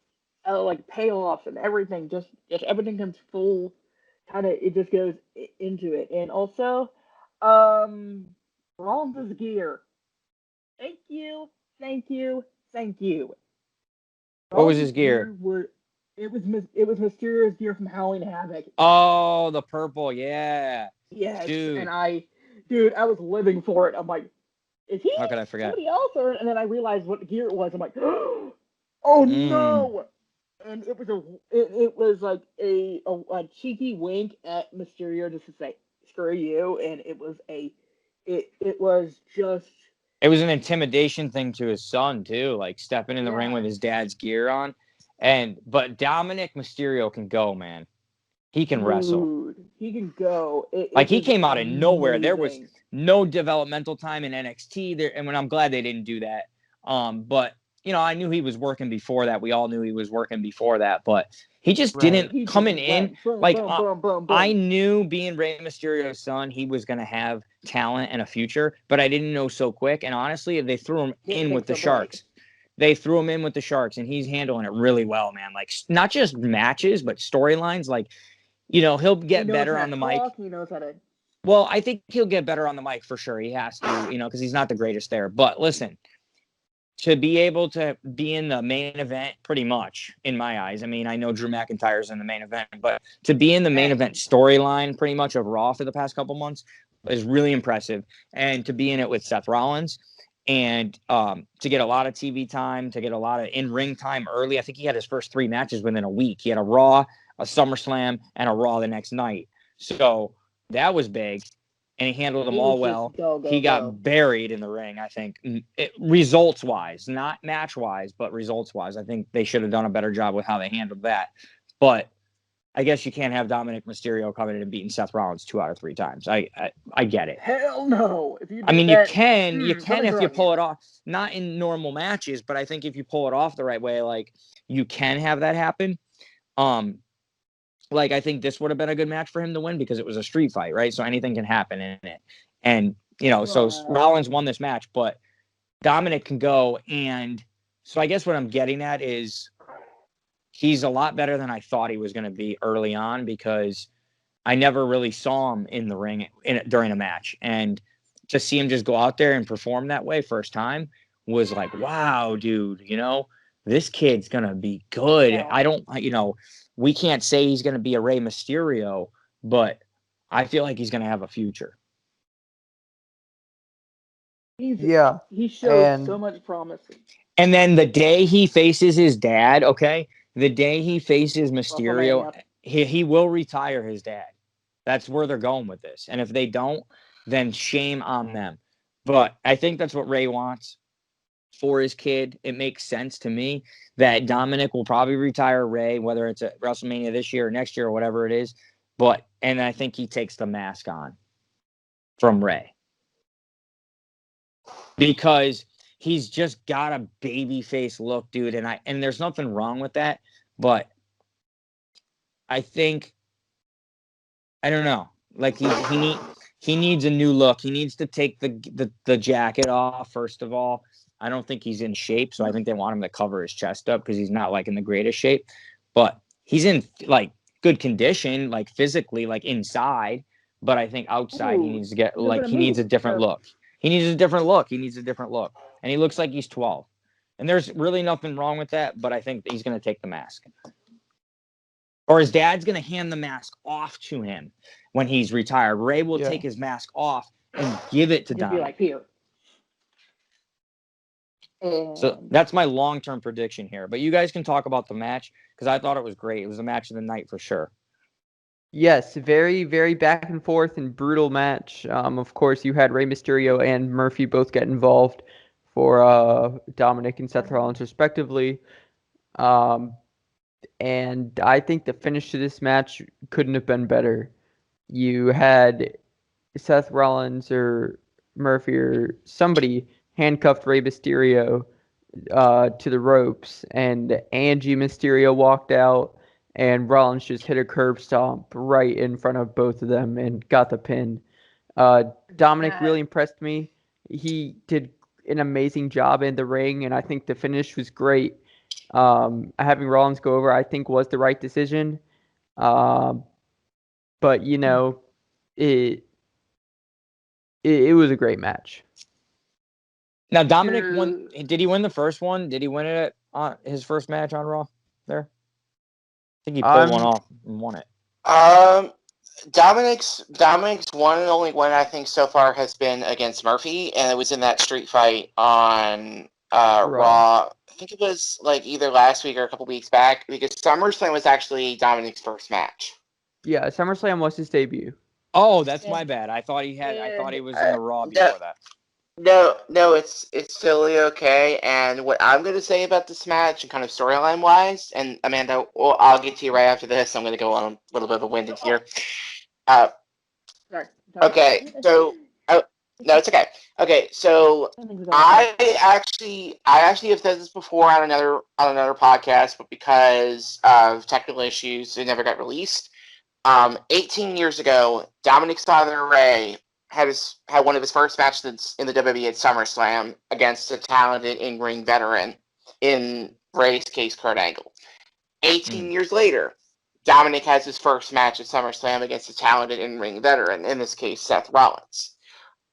like payoffs and everything. Just everything comes full. Kind of, it just goes into it. And also, Rollins' gear. Thank you. What was his gear? It was Mysterio's gear from Halloween Havoc. Oh, the purple, yeah. Yes, Dude. and I was living for it. I'm like, is he? How could I forget? Somebody else? And then I realized what gear it was. I'm like, oh no! And it was like a cheeky wink at Mysterio just to say screw you, and it was just. It was an intimidation thing to his son too, like stepping in the ring with his dad's gear on. But Dominic Mysterio can go, man. He can wrestle. He can go. He came out of nowhere. There was no developmental time in NXT there, and I'm glad they didn't do that. But I knew he was working before that. We all knew he was working before that, but he just didn't coming in. I knew being Rey Mysterio's son, he was going to have talent and a future, but I didn't know so quick. And honestly, they threw him in with the Sharks. They threw him in with the Sharks, and he's handling it really well, man. Like, not just matches, but storylines. Like, he'll get better on the mic. He knows how to. Well, I think he'll get better on the mic for sure. He has to, because he's not the greatest there. But listen, to be able to be in the main event, pretty much, in my eyes. I mean, I know Drew McIntyre's in the main event, but to be in the main event storyline, pretty much, of Raw for the past couple months is really impressive. And to be in it with Seth Rollins, and to get a lot of TV time, to get a lot of in-ring time early. I think he had his first 3 matches within a week. He had a Raw, a SummerSlam, and a Raw the next night. So that was big, and he handled them all well. He got buried in the ring, I think, results-wise, not match-wise, but results-wise. I think they should have done a better job with how they handled that. But I guess you can't have Dominic Mysterio coming in and beating Seth Rollins 2 out of 3 times. I get it. Hell no. You can if you pull it off. Not in normal matches, but I think if you pull it off the right way, like, you can have that happen. I think this would have been a good match for him to win because it was a street fight, right? So anything can happen in it. And, so Rollins won this match, but Dominic can go. And so I guess what I'm getting at is he's a lot better than I thought he was going to be early on, because I never really saw him in the ring during a match. And to see him just go out there and perform that way first time was like, wow, dude, this kid's going to be good. Yeah. We can't say he's going to be a Rey Mysterio, but I feel like he's going to have a future. He shows so much promise. And then the day he faces his dad, the day he faces Mysterio, he will retire his dad. That's where they're going with this. And if they don't, then shame on them. But I think that's what Rey wants for his kid. It makes sense to me that Dominic will probably retire Rey, whether it's at WrestleMania this year or next year or whatever it is. And I think he takes the mask on from Rey, because he's just got a baby face look, dude. And there's nothing wrong with that. But I think, I don't know, like he needs a new look. He needs to take the jacket off, first of all. I don't think he's in shape, so I think they want him to cover his chest up because he's not like in the greatest shape. But he's in like good condition, like physically, like inside. But I think outside he needs to get he needs a different look. He needs a different look. And he looks like he's 12. And there's really nothing wrong with that, but I think he's going to take the mask. Or his dad's going to hand the mask off to him when he's retired. Ray will Yeah. take his mask off and give it to Just be Dominic. like, here. And So that's my long-term prediction here. But you guys can talk about the match because I thought it was great. It was the match of the night for sure. Yes, very, very back and forth and brutal match. Of course, you had Rey Mysterio and Murphy both get involved for Dominic and Seth Rollins, respectively. And I think the finish to this match couldn't have been better. You had Seth Rollins or Murphy or somebody handcuffed Rey Mysterio to the ropes, and Angie Mysterio walked out, and Rollins just hit a curb stomp right in front of both of them and got the pin. Dominic really impressed me. He did an amazing job in the ring, and I think the finish was great. Having Rollins go over, I think, was the right decision. But you know, it was a great match. Now, Dominic won. Did he win the first one? Did he win it on his first match on Raw there? I think he pulled one off and won it. Dominic's one and only win I think so far has been against Murphy, and it was in that street fight on Raw. I think it was like either last week or a couple weeks back, because SummerSlam was actually Dominic's first match. Yeah, SummerSlam was his debut. Oh, that's my bad. I thought he was in the Raw before that. No, it's totally okay. And what I'm going to say about this match and kind of storyline wise, and Amanda, well, I'll get to you right after this. I'm going to go on a little bit of a winded here. Sorry. Okay, so no, it's okay. Okay, so I actually have said this before on another podcast, but because of technical issues, it never got released. 18 years ago, Dominic's father Ray had one of his first matches in the WWE at SummerSlam against a talented in-ring veteran, in Ray's case, Kurt Angle. 18 years later, Dominic has his first match at SummerSlam against a talented in-ring veteran, in this case, Seth Rollins.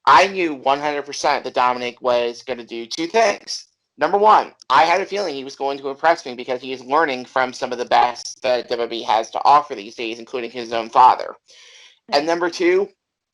I knew 100% that Dominic was going to do two things. Number one, I had a feeling he was going to impress me because he is learning from some of the best that WWE has to offer these days, including his own father. And number two,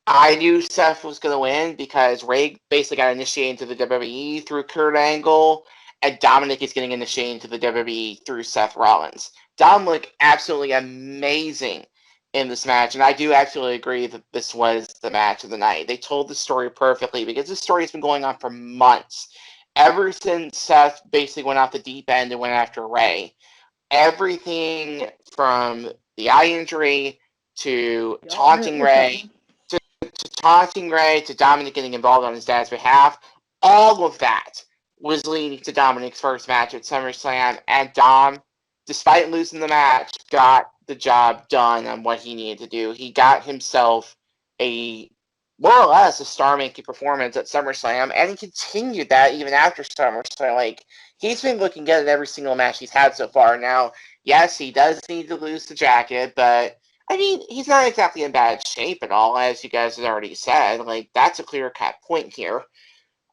I knew Seth was going to win because Ray basically got initiated into the WWE through Kurt Angle, and Dominic is getting initiated into the WWE through Seth Rollins. Dom looked absolutely amazing in this match, and I do absolutely agree that this was the match of the night. They told the story perfectly because this story has been going on for months. Ever since Seth basically went off the deep end and went after Ray. Everything from the eye injury to taunting Ray to Dominic getting involved on his dad's behalf, all of that was leading to Dominic's first match at SummerSlam, and Dom, despite losing the match, got the job done on what he needed to do. He got himself more or less a star-making performance at SummerSlam, and he continued that even after SummerSlam. Like, he's been looking good at every single match he's had so far. Now, yes, he does need to lose the jacket, but I mean, he's not exactly in bad shape at all, as you guys have already said. Like, that's a clear-cut point here.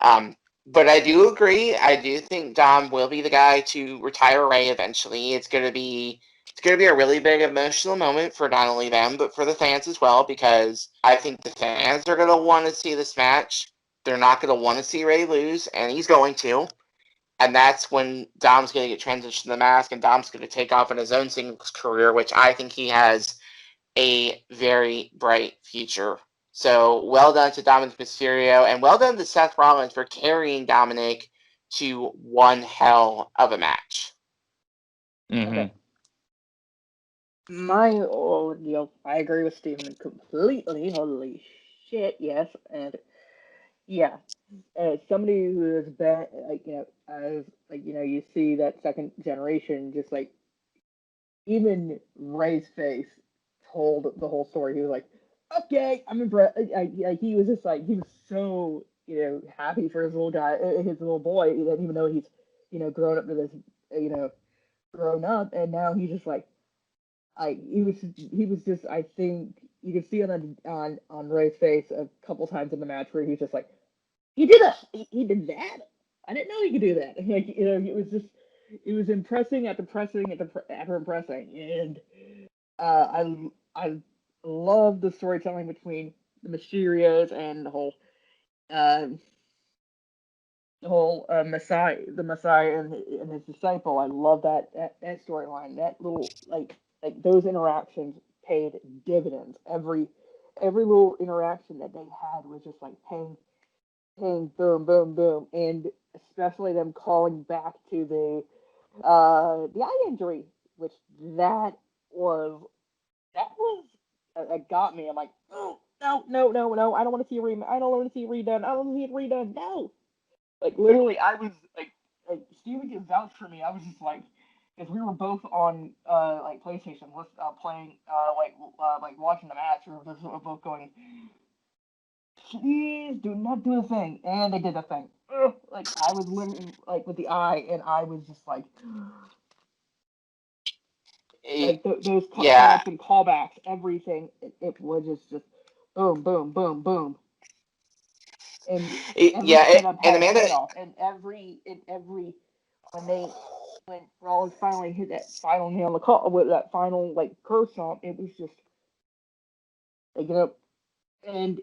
But I do agree. I do think Dom will be the guy to retire Ray eventually. It's gonna be a really big emotional moment for not only them, but for the fans as well, because I think the fans are gonna want to see this match. They're not gonna want to see Ray lose, and he's going to. And that's when Dom's gonna get transitioned to the mask, and Dom's gonna take off in his own singles career, which I think he has a very bright future. So well done to Dominic Mysterio, and well done to Seth Rollins for carrying Dominic to one hell of a match. Okay. I agree with Steven completely. Holy shit, yes. And yeah, as somebody who has been, you see that second generation, just like, even Ray's face told the whole story. He was like, okay, I'm impressed. He was just like, he was so, happy for his little guy, his little boy, that even though he's, grown up to this, grown up, and now he's just like, he was just, I think you could see on Ray's face a couple times in the match where he's just like, he did that. I didn't know he could do that. Like, it was impressing after impressing, and I love the storytelling between the Mysterios and uh, Messiah, the Messiah and his disciple. I love that storyline. That little like those interactions paid dividends. Every little interaction that they had was just like ping, boom, boom, boom, and especially them calling back to the eye injury, which that was that got me. I'm like, oh no, no, no, no! I don't want to see a rematch. I don't want to see it redone. I don't want to see it redone. No, like literally, I was like Steven can vouch for me. I was just like, because we were both on like PlayStation, playing like watching the match. We were just both going, please do not do a thing, and they did a thing. Ugh, like I was literally like with the eye, and I was just like those Yeah, constant callbacks, everything. It was just boom, boom, boom, boom, and every setup and had a Amanda, payoff, and every when they when Rollins finally hit that final nail on the call with that final like curse stomp, it was just like and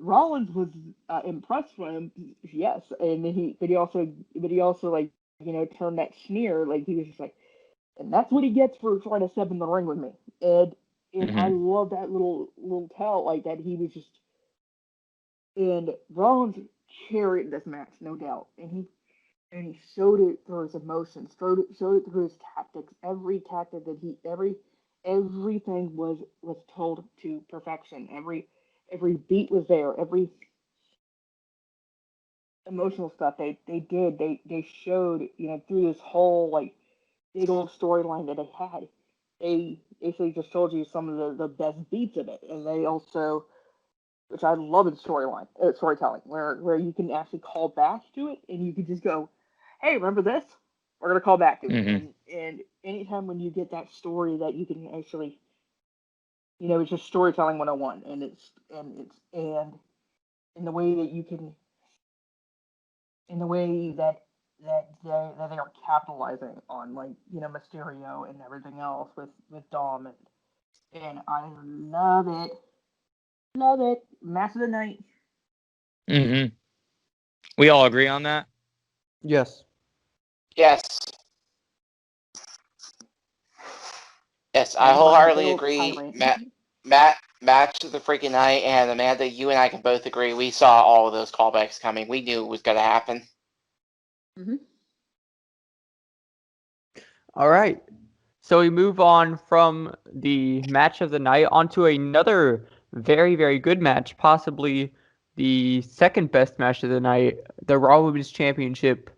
Rollins was impressed with him, yes, and he also like turned that sneer like he was just like, and that's what he gets for trying to step in the ring with me, and I Mm-hmm. love that little tell like that he was just and Rollins carried this match no doubt, and he showed it through his emotions, showed it through his tactics. Every tactic that everything was told to perfection. Every beat was there. Every emotional stuff they did. They showed through this whole like big old storyline that they had. They basically just told you some of the best beats of it, and they also, which I love in storytelling, where you can actually call back to it, and you can just go, "Hey, remember this? We're gonna call back to it." Mm-hmm. And anytime when you get that story that you can actually, it's just storytelling 101, and in the way that you can, in the way that they are capitalizing on, like Mysterio and everything else with Dom, and I love it, match of the night. Mm-hmm. We all agree on that. Yes. yes, yes, I Led by the big wholeheartedly old agree. tyrant. Match of the freaking night, and Amanda, you and I can both agree. We saw all of those callbacks coming. We knew it was going to happen. Mm-hmm. All right. So we move on from the match of the night onto another very, very good match, possibly the second best match of the night, the Raw Women's Championship.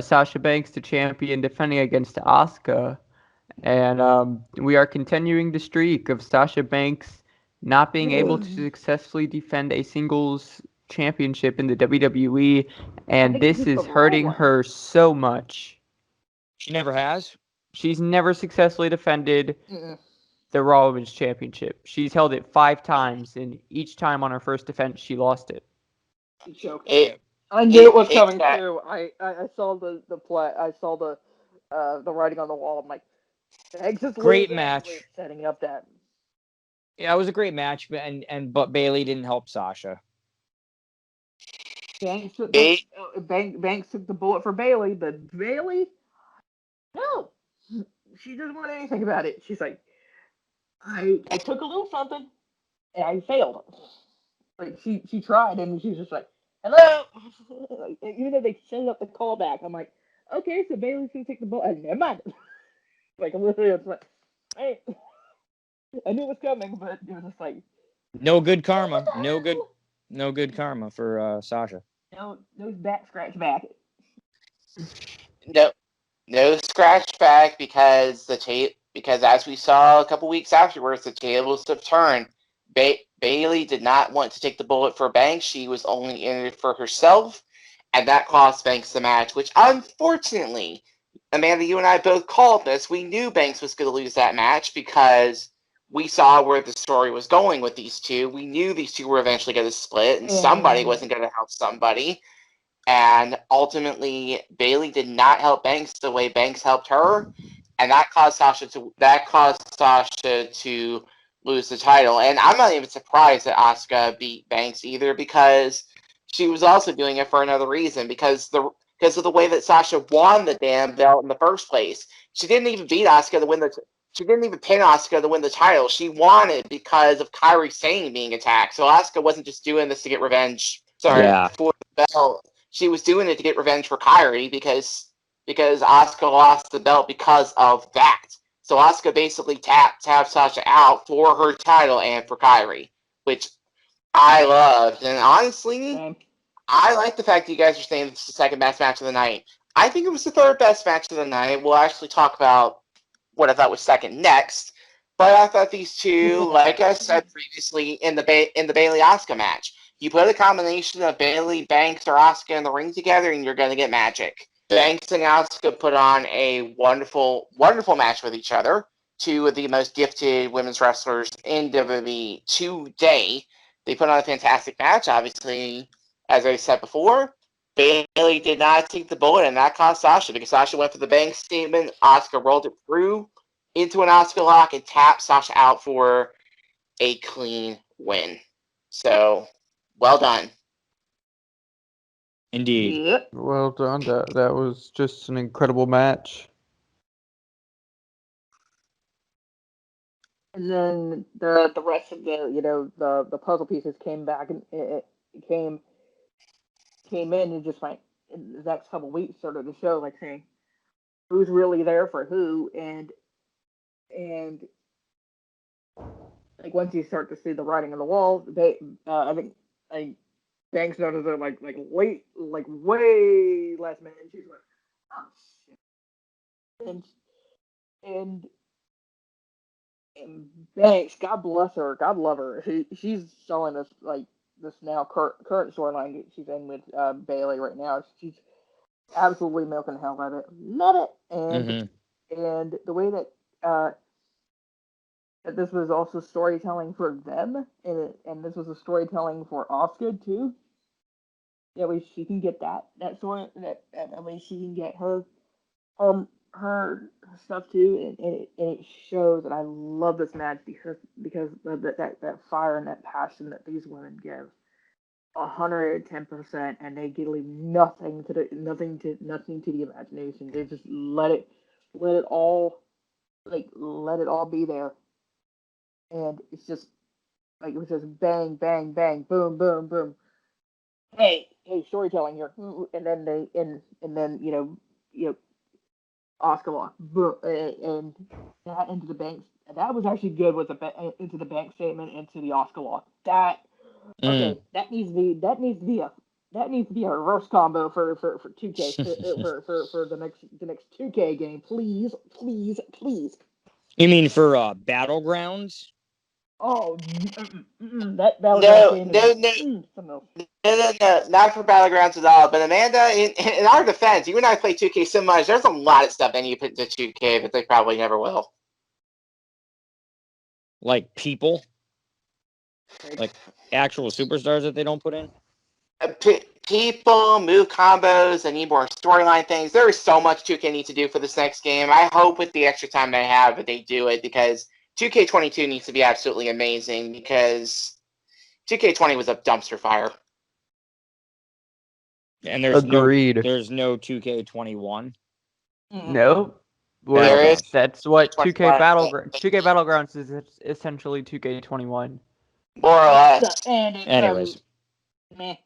Sasha Banks, the champion, defending against Asuka. And we are continuing the streak of Sasha Banks not being able to successfully defend a singles championship in the WWE. I And think it's this just the is raw hurting one. her so much. She never has. She's never successfully defended Mm-mm. the Raw Women's Championship. She's held it 5 times, and each time on her first defense, she lost it. He choked. It, Yeah. I knew it it, was it, coming uh, too. I saw the play. I saw the writing on the wall. I'm like, Eggs is Great losing. We're match. setting up that. Yeah, it was a great match, but Bailey didn't help Sasha. it, Banks took the bullet for Bailey, but Bailey, no, she doesn't want anything about it. She's like, I took a little something and I failed. Like she tried and she's just like, hello. Like, even though they set up the callback, I'm like, okay, so Bailey's gonna take the bullet. Never mind. Like literally, it's like, hey, I knew it was coming, but it was just like, No good what karma. the hell? No good karma for Sasha. No back scratch back. no, no scratch back because as we saw a couple weeks afterwards, the tables have turned. Bailey did not want to take the bullet for Banks. She was only in it for herself, and that cost Banks the match. Which, unfortunately, Amanda, you and I both called this. We knew Banks was going to lose that match because we saw where the story was going with these two. We knew these two were eventually going to split, and somebody And wasn't going to help somebody. And ultimately, Bailey did not help Banks the way Banks helped her. and that caused Sasha to lose the title. And I'm not even surprised that Asuka beat Banks either, because she was also doing it for another reason, because of the way that Sasha won the damn belt in the first place. She didn't even beat Asuka to win the. She didn't even pin Asuka to win the title. She won it because of Kairi Sane being attacked. So Asuka wasn't just doing this to get revenge. Sorry, for the belt. She was doing it to get revenge for Kairi because Asuka lost the belt because of that. So Asuka basically tapped Sasha out for her title and for Kairi, which I loved. And honestly, I like the fact that you guys are saying it's the second best match of the night. I think it was the third best match of the night. We'll actually talk about what I thought was second next. But I thought these two, like I said previously in the Bayley Asuka match, you put a combination of Bayley, Banks, or Asuka in the ring together, and you're going to get magic. Banks and Asuka put on a wonderful, wonderful match with each other. Two of the most gifted women's wrestlers in WWE today. They put on a fantastic match. Obviously, as I said before, Bayley did not take the bullet, and that cost Sasha, because Sasha went for the Banks statement. Asuka rolled it through into an Asuka lock and tapped Sasha out for a clean win. So, well done. Indeed. Yep. Well done. That was just an incredible match. And then the rest of the puzzle pieces came back, and it came in and just like in the next couple weeks started the show, like saying who's really there for who, and like once you start to see the writing on the wall, I think like Banks noticed it like way last minute, and she's like, oh shit, and Banks, God bless her, God love her. She's selling this like this now current storyline she's in with Bayley right now. She's absolutely milking the hell out of it. Love it. And the way that that this was also storytelling for them, and this was a storytelling for Asuka too. That way she can get that way she can get her stuff too, and it shows. And I love this match because of that fire and that passion that these women give. 110%, and they leave nothing to the imagination. They just let it all be there, and it's just like it was just bang, bang, bang, boom, boom, boom. Hey, storytelling here, and then and then Oscar Lock, and that into the bank. That was actually good with the into the bank statement, into the Oscar Lock. That okay, that needs to be a reverse combo for 2K for the next 2K game, please. You mean for Battlegrounds? Oh, that Battleground No, not for Battlegrounds at all. But Amanda, in our defense, you and I play 2K so much, there's a lot of stuff they need to put into 2K that they probably never will. Like people? Like actual superstars that they don't put in? People, move combos, and need more storyline things. There is so much 2K needs to do for this next game. I hope with the extra time they have that they do it, because 2K22 needs to be absolutely amazing, because 2K20 was a dumpster fire. And there's Agreed. there's no 2K21. Nope. That's what 2K Battlegrounds is essentially 2K21. More or less. Anyways. Meh.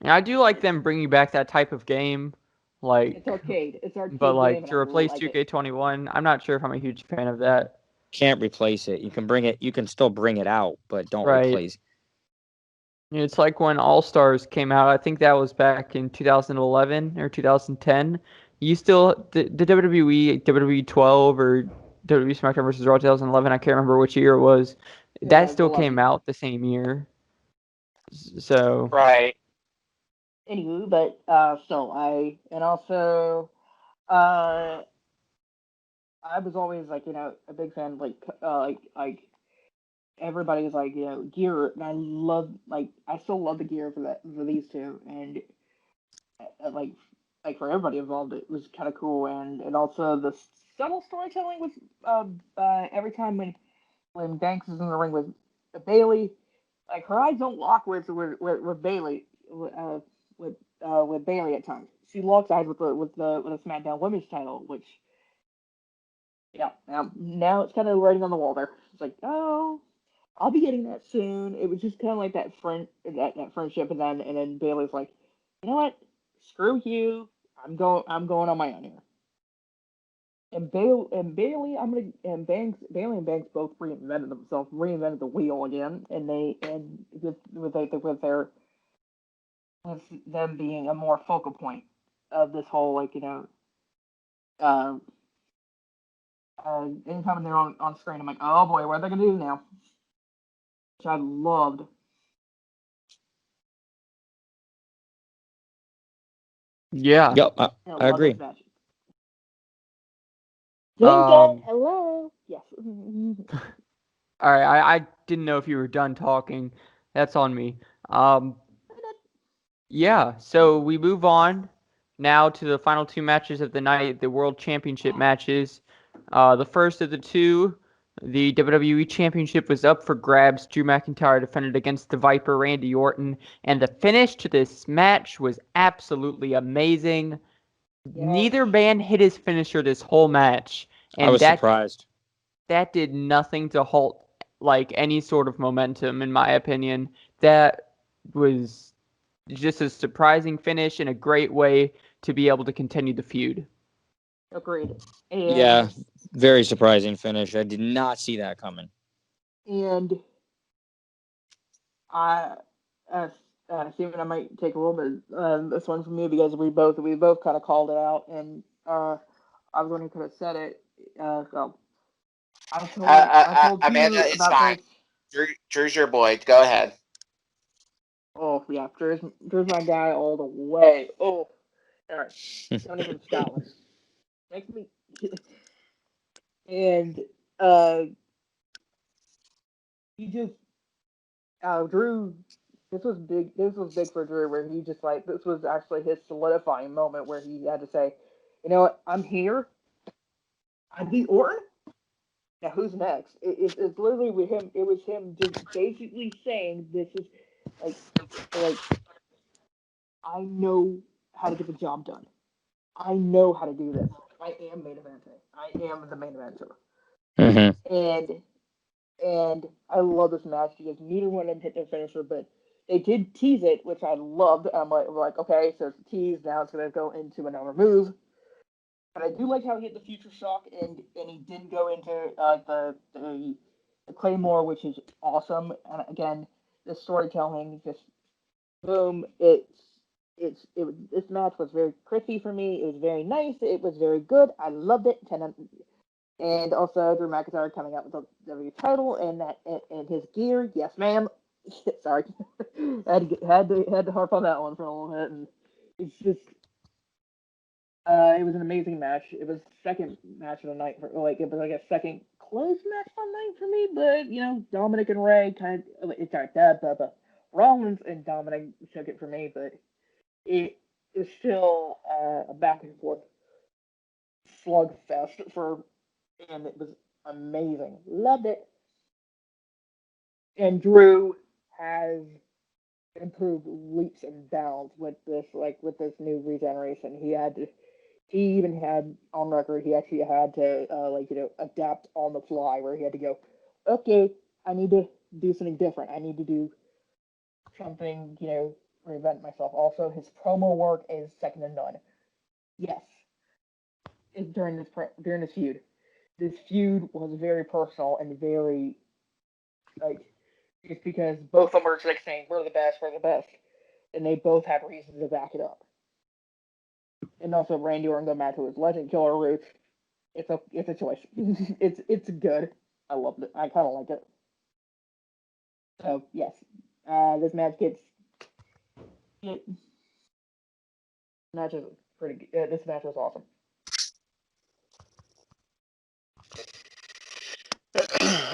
And I do like them bringing back that type of game, like It's arcade. but like game, to replace 2K21, I'm not sure if I'm a huge fan of that. Can't replace it. You can bring it. You can still bring it out, but don't replace. It's like when All Stars came out. I think that was back in 2011 or 2010. You still the WWE 12 or WWE SmackDown vs. Raw 2011. I can't remember which year it was. That still came out the same year. So right. Anywho, but I was always like a big fan of like everybody's like gear, and I still love the gear for these two, and like like for everybody involved, it was kind of cool, and also the subtle storytelling was every time when Banks is in the ring with Bailey, like her eyes don't lock with Bailey with Bailey at times. She locks eyes with the SmackDown Women's title, which yeah, now it's kind of writing on the wall there. It's like, oh, I'll be getting that soon. It was just kind of like that friendship, and then Bailey's like, you know what? Screw you. I'm going on my own here. Bailey and Banks both reinvented themselves, reinvented the wheel again, and with them being a more focal point of this whole uh, anytime they're on screen, I'm like, oh boy, what are they gonna do now? Which I loved. Yeah. Yep, I Love agree. this match. Duncan, Um, hello. Yes. all right, I didn't know if you were done talking. That's on me. Um, yeah, so we move on now to the final two matches of the night, the World Championship matches. The first of the two, the WWE Championship was up for grabs. Drew McIntyre defended against the Viper, Randy Orton, and the finish to this match was absolutely amazing. Neither man hit his finisher this whole match, I and was surprised. that did nothing to halt like any sort of momentum, in my opinion. That was just a surprising finish and a great way to be able to continue the feud. Agreed. Yeah, very surprising finish. I did not see that coming. And I, Steven, I might take a little bit this one from you because we both kind of called it out, and I was the one who could have said it. So I told Amanda, you it's about fine. this. Drew's your boy. Go ahead. Oh yeah, Drew's my guy all the way. Oh, all right, Tony from Scotland makes me, and uh, he just Drew. This was big. This was big for Drew, where he just like this was actually his solidifying moment where he had to say, you know what, I'm here. I beat Orton. Now who's next? It's literally with him. It was him just basically saying, "This is like I know how to get the job done. I know how to do this. I am main eventing. I am the main eventer." Mm-hmm. And I love this match because neither one of them hit their finisher, but they did tease it, which I loved. I'm like, okay, so it's a tease. Now it's gonna go into another move. But I do like how he hit the future shock, and he didn't go into the Claymore, which is awesome. And again, the storytelling just boom. This match was very crispy for me. It was very nice. It was very good. I loved it. And also Drew McIntyre coming out with the W title and his gear. Yes, ma'am. Sorry, had to harp on that one for a little bit, and it's just it was an amazing match. It was second match of the night it was like a second close match of the night for me. But Dominic and Ray Rollins and Dominic took it for me, but it is still a back and forth slugfest and it was amazing. Loved it. And Drew has improved leaps and bounds with this new regeneration. He even had on record he actually had to adapt on the fly where he had to go, okay, I need to do something different. I need to do something, reinvent myself. Also, his promo work is second to none. Yes, during this feud. This feud was very personal and very like just because both of them were like saying we're the best, and they both had reasons to back it up. And also Randy Orton going back to his legend killer roots. It's a choice. it's good. I loved it. I kind of like it. So yes, this match it, match is pretty. This match was awesome.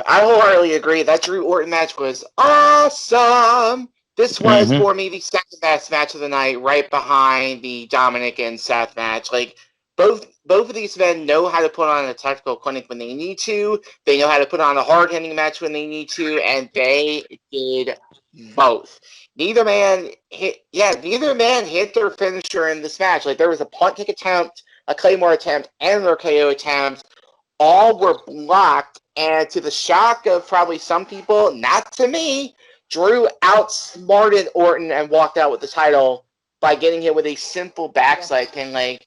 I wholeheartedly agree. That Drew Orton match was awesome. This was, for me, the second best match of the night, right behind the Dominic and Seth match. Like, both of these men know how to put on a technical clinic when they need to. They know how to put on a hard-hitting match when they need to, and they did both. Neither man hit their finisher in this match. Like, there was a punt kick attempt, a Claymore attempt, and an RKO attempt. All were blocked, and to the shock of probably some people, not to me, Drew outsmarted Orton and walked out with the title by getting hit with a simple backslide pin. Like,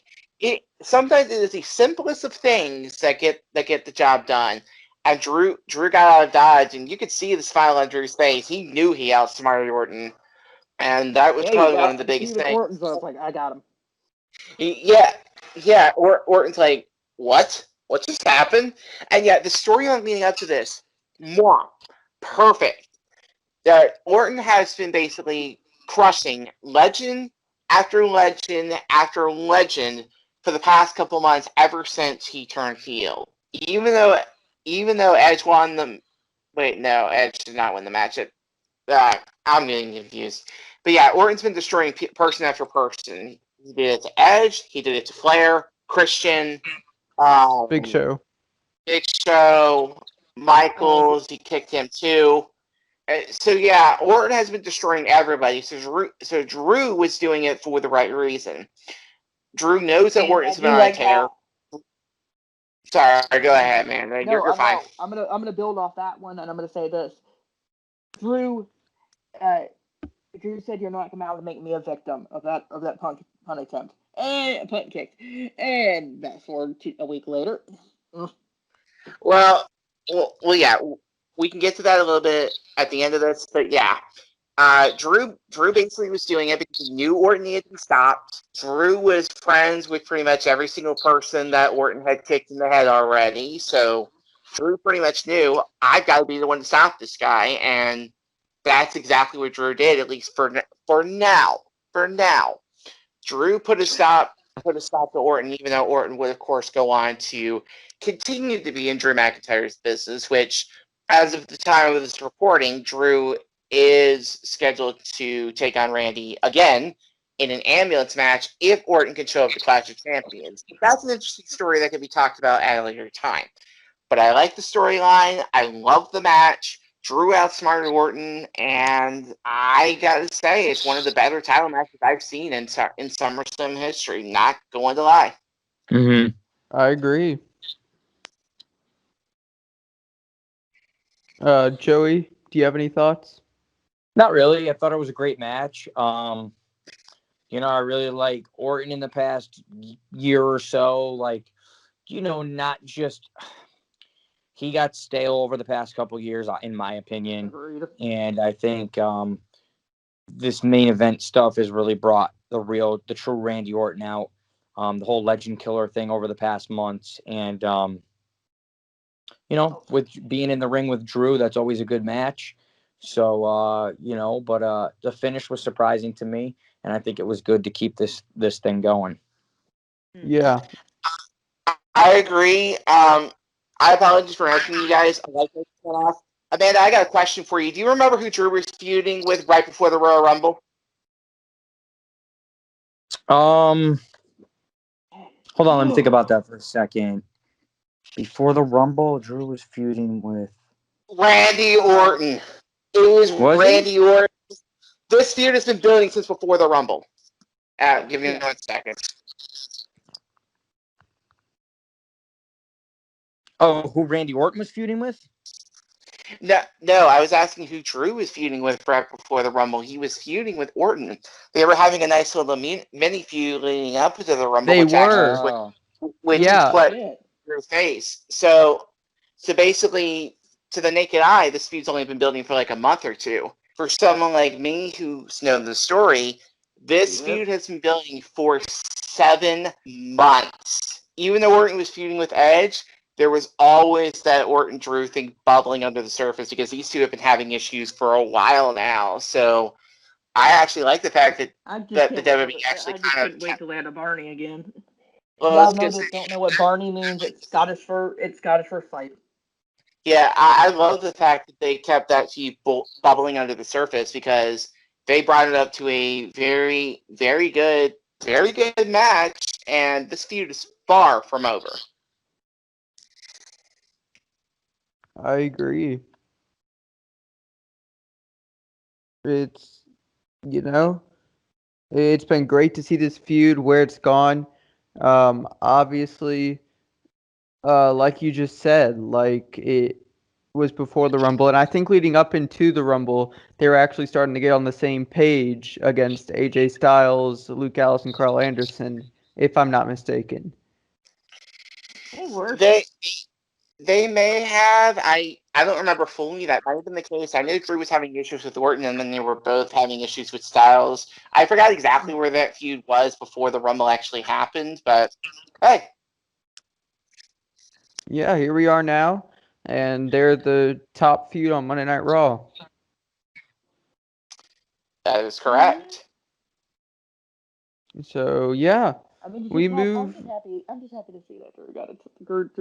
sometimes it is the simplest of things that get the job done. And Drew got out of dodge, and you could see the smile on Drew's face. He knew he outsmarted Orton, and that was probably one of the biggest things. Orton's like, I got him. Orton's like, what? What just happened? And yet, the storyline leading up to this, perfect. That Orton has been basically crushing legend after legend after legend for the past couple months ever since he turned heel. Even though Edge won the... Wait, no, Edge did not win the match. I'm getting confused. But yeah, Orton's been destroying person after person. He did it to Edge. He did it to Flair, Christian, Big Show, Michaels. He kicked him too. So yeah, Orton has been destroying everybody. So Drew was doing it for the right reason. Drew knows that Orton's been on a tear. Sorry, go ahead, man. You're fine. I'm gonna build off that one, and I'm gonna say this. Drew said you're not gonna out to make me a victim of that punt attempt and punt kick, and fast forward to a week later. Well, yeah, we can get to that a little bit at the end of this, but yeah, Drew basically was doing it because he knew Orton needed to be stopped. Drew was friends with pretty much every single person that Orton had kicked in the head already, so Drew pretty much knew, I've got to be the one to stop this guy, and that's exactly what Drew did, at least for now. Drew put a stop to Orton, even though Orton would, of course, go on to continue to be in Drew McIntyre's business, which, as of the time of this reporting, Drew is scheduled to take on Randy again in an ambulance match if Orton can show up to Clash of Champions. That's an interesting story that can be talked about at a later time. But I like the storyline. I love the match. Drew outsmarted Orton, and I gotta say, it's one of the better title matches I've seen in SummerSlam history. Not going to lie. Mm-hmm. I agree. Joey, do you have any thoughts? Not really. I thought it was a great match. I really like Orton in the past year or so. Like, not just... He got stale over the past couple years, in my opinion. Agreed. And I think this main event stuff has really brought the true Randy Orton out. The whole Legend Killer thing over the past months. And, with being in the ring with Drew, that's always a good match. So, but the finish was surprising to me. And I think it was good to keep this thing going. Yeah. I agree. I apologize for asking you guys. I like this one off. Amanda, I got a question for you. Do you remember who Drew was feuding with right before the Royal Rumble? Hold on, let me think about that for a second. Before the Rumble, Drew was feuding with Randy Orton. It was Randy Orton. This feud has been building since before the Rumble. Give me 1 second. Oh, who Randy Orton was feuding with? No, I was asking who Drew was feuding with right before the Rumble. He was feuding with Orton. They were having a nice little mini feud leading up to the Rumble. They which were. Which is what Drew's face. So basically, to the naked eye, this feud's only been building for like a month or two. For someone like me who's known the story, this feud has been building for 7 months. Even though Orton was feuding with Edge, there was always that Orton-Drew thing bubbling under the surface because these two have been having issues for a while now. So I actually like the fact that the WWE actually kind of wait to land a Barney again. Well, don't know what Barney means. It's Scottish for fight. Yeah, I love the fact that they kept that feud bubbling under the surface because they brought it up to a very, very good match, and this feud is far from over. I agree. It's, it's been great to see this feud where it's gone. Obviously, like you just said, like it was before the Rumble, and I think leading up into the Rumble, they were actually starting to get on the same page against AJ Styles, Luke Gallows, and Carl Anderson, if I'm not mistaken. They were. They may have. I don't remember fully. That might have been the case. I know Drew was having issues with Orton, and then they were both having issues with Styles. I forgot exactly where that feud was before the Rumble actually happened, but hey. Yeah, here we are now, and they're the top feud on Monday Night Raw. That is correct. So yeah, I mean, we move. I'm just happy to see that Drew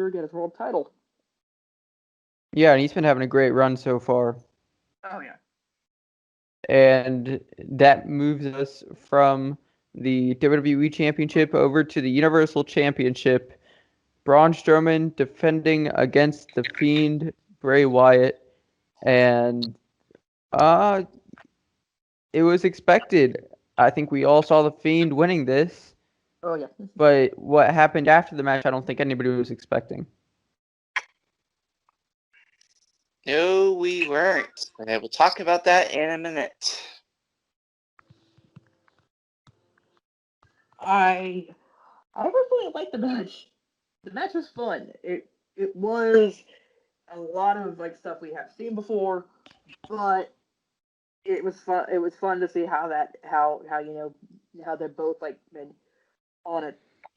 got his world title. Yeah, and he's been having a great run so far. Oh yeah. And that moves us from the WWE Championship over to the Universal Championship. Braun Strowman defending against the Fiend, Bray Wyatt, and it was expected. I think we all saw the Fiend winning this. Oh yeah. But what happened after the match, I don't think anybody was expecting. No, we weren't. And I will talk about that in a minute. I really liked the match. The match was fun. It was a lot of like stuff we have seen before, but it was fun. It was fun to see how they're both like been on a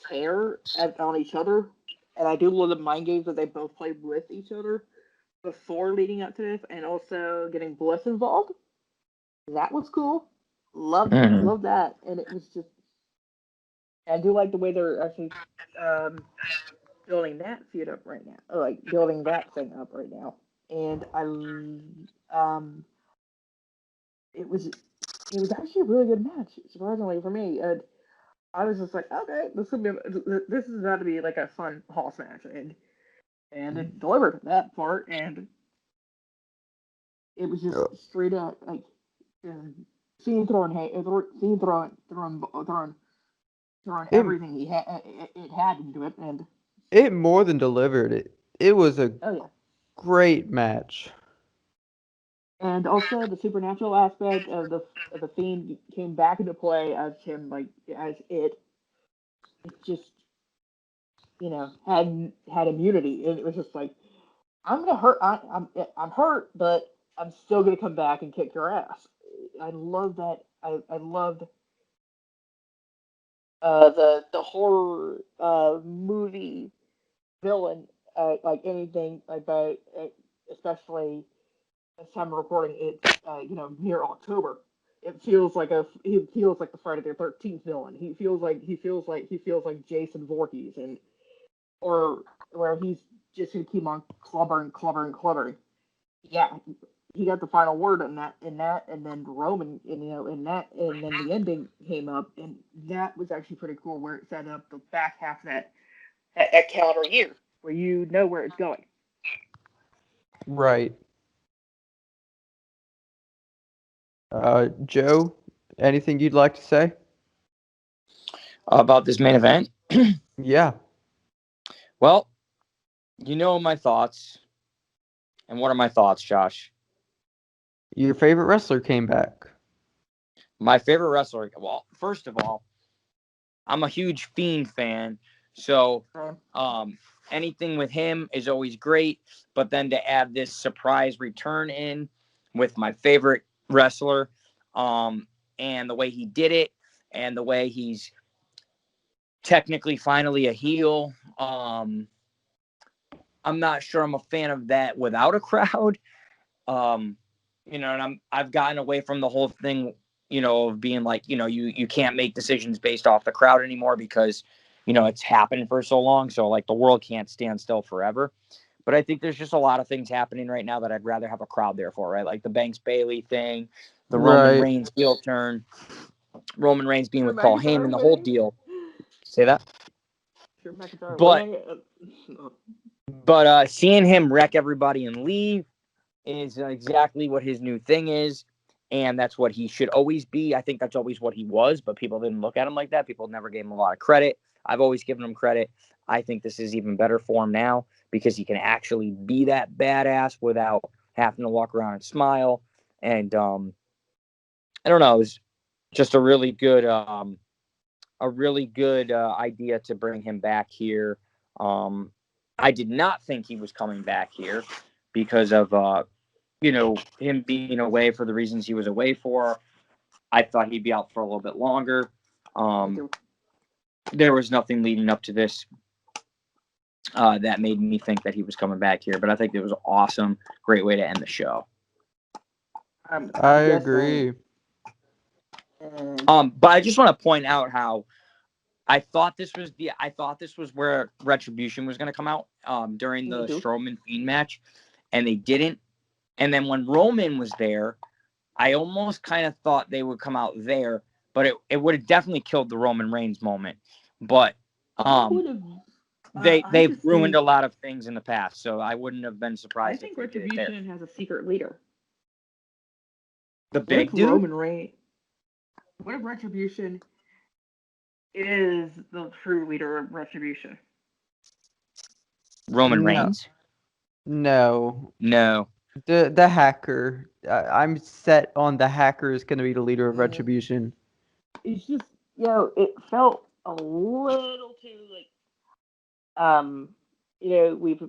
tear on each other, and I do love the mind games that they both played with each other before leading up to this, and also getting Bliss involved. That was cool. Loved that, and it was just. I do like the way they're actually building that feud up right now, or like building that thing up right now. And it was actually a really good match, surprisingly for me. And I was just like, okay, this is about to be like a fun Hoss match, and it delivered that part, and it was just straight up like seeing throwing everything it had into it, and it more than delivered it. It was a great match. And also the supernatural aspect of the Fiend came back into play as him as it just had immunity, and it was just like, I'm gonna hurt. I'm hurt, but I'm still gonna come back and kick your ass. I love that. I loved the horror movie villain, like anything like that, especially this time of recording. It's near October. He feels like the Friday the 13th villain. He feels like Jason Voorhees, and or where he's just gonna keep on clubbering. Yeah, he got the final word in that, and then Roman, in that, and then the ending came up, and that was actually pretty cool, where it set up the back half of that calendar year, where you know where it's going. Right. Joe, anything you'd like to say about this main event? Yeah. Well, you know my thoughts. And what are my thoughts, Josh? Your favorite wrestler came back. My favorite wrestler, well, first of all, I'm a huge Fiend fan, so anything with him is always great. But then to add this surprise return in with my favorite wrestler, and the way he did it, and the way he's technically finally a heel, I'm not sure I'm a fan of that without a crowd. And I've gotten away from the whole thing, of being like, you can't make decisions based off the crowd anymore because, it's happened for so long. So like the world can't stand still forever. But I think there's just a lot of things happening right now that I'd rather have a crowd there for, right? Like the Banks Bailey thing, the Roman Reigns heel turn, Roman Reigns being with Paul Heyman, the whole deal. Say that? But seeing him wreck everybody and leave is exactly what his new thing is. And that's what he should always be. I think that's always what he was, but people didn't look at him like that. People never gave him a lot of credit. I've always given him credit. I think this is even better for him now because he can actually be that badass without having to walk around and smile. And I don't know, it was just a really good idea to bring him back here. I did not think he was coming back here because of him being away for the reasons he was away for. I thought he'd be out for a little bit longer. There was nothing leading up to this that made me think that he was coming back here, but I think it was awesome. Great way to end the show. I agree. But I just want to point out how I thought this was where Retribution was going to come out during the Strowman Fiend match, and they didn't. And then when Roman was there, I almost kind of thought they would come out there, but it would have definitely killed the Roman Reigns moment. But they've ruined a lot of things in the past, so I wouldn't have been surprised. I think Retribution has a secret leader. The big dude? Roman Reigns. What if Retribution is the true leader of Retribution? Roman Reigns? No. The hacker. I'm set on the hacker is going to be the leader of Retribution. It's just, it felt a little too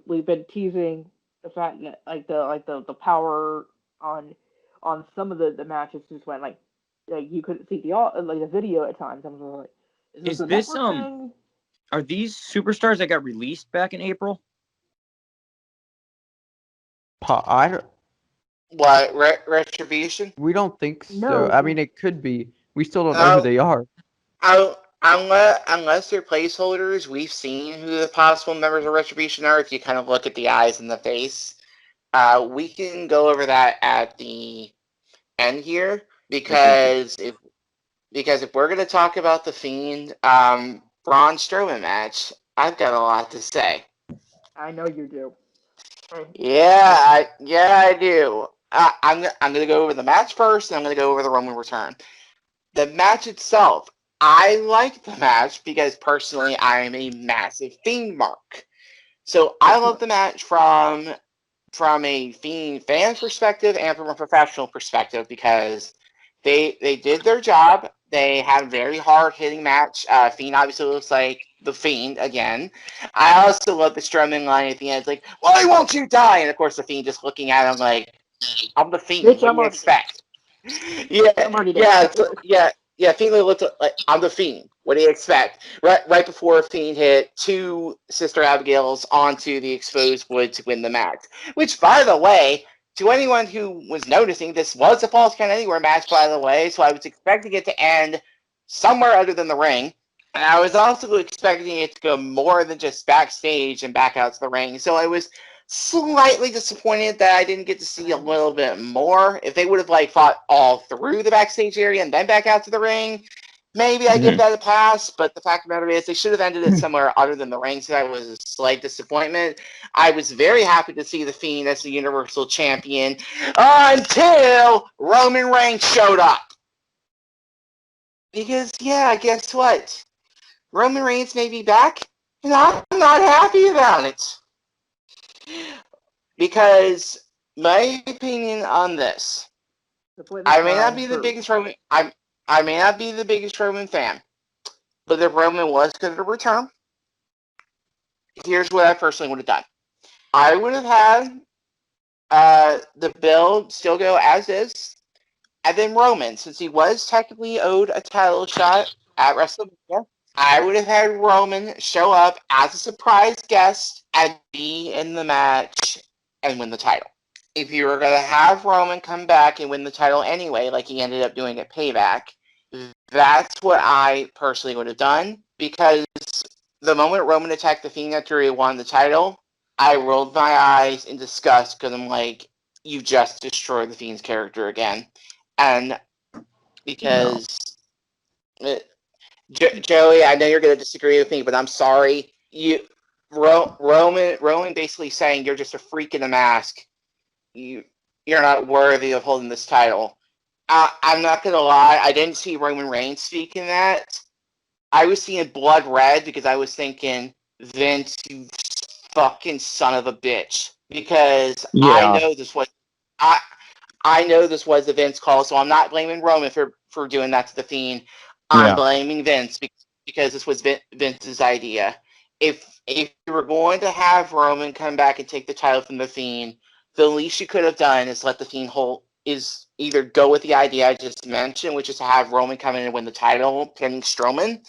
we've been teasing the fact that the power on some of the matches just went like you couldn't see the video at times. I was like, is this thing? Are these superstars that got released back in April? Retribution? We don't think so. No. I mean, it could be. We still don't know who they are. Unless they're placeholders, we've seen who the possible members of Retribution are if you kind of look at the eyes and the face. We can go over that at the end here because if we're going to talk about the Fiend Braun Strowman match, I've got a lot to say. I know you do. Yeah, I do. I'm going to go over the match first, and I'm going to go over the Roman return. The match itself, I like the match because personally I am a massive Fiend mark. So I love the match from a Fiend fan perspective and from a professional perspective because they did their job. They had a very hard-hitting match. Fiend obviously looks like the Fiend again. I also love the Strowman line at the end. It's like, why won't you die? And of course the Fiend just looking at him like, I'm the Fiend. What do you expect? Yeah, Fiend looked like, I'm the Fiend. What do you expect? Right before Fiend hit two Sister Abigails onto the exposed wood to win the match. Which, by the way, to anyone who was noticing, this was a Falls Count Anywhere match, by the way, so I was expecting it to end somewhere other than the ring. And I was also expecting it to go more than just backstage and back out to the ring. So I was slightly disappointed that I didn't get to see a little bit more. If they would have fought all through the backstage area and then back out to the ring, maybe I give that a pass. But the fact of the matter is, they should have ended it somewhere other than the ring. So that was a slight disappointment. I was very happy to see the Fiend as the Universal Champion until Roman Reigns showed up. Because guess what? Roman Reigns may be back, and I'm not happy about it. Because my opinion on this, I may not be the biggest Roman. I may not be the biggest Roman fan, but if Roman was going to return, here's what I personally would have done. I would have had the build still go as is, and then Roman, since he was technically owed a title shot at WrestleMania, I would have had Roman show up as a surprise guest and be in the match and win the title. If you were going to have Roman come back and win the title anyway, like he ended up doing at Payback, that's what I personally would have done, because the moment Roman attacked the Fiend after he won the title, I rolled my eyes in disgust because I'm like, you just destroyed the Fiend's character again. And because Joey, I know you're going to disagree with me, but I'm sorry. Roman basically saying you're just a freak in a mask. You're not worthy of holding this title. I'm not going to lie. I didn't see Roman Reigns speaking that. I was seeing blood red because I was thinking, Vince, you fucking son of a bitch. Because I know this was the Vince call, so I'm not blaming Roman for doing that to the Fiend. I'm blaming Vince because this was Vince's idea. If you were going to have Roman come back and take the title from the Fiend, the least you could have done is let the Fiend is either go with the idea I just mentioned, which is to have Roman come in and win the title, pinning Strowman,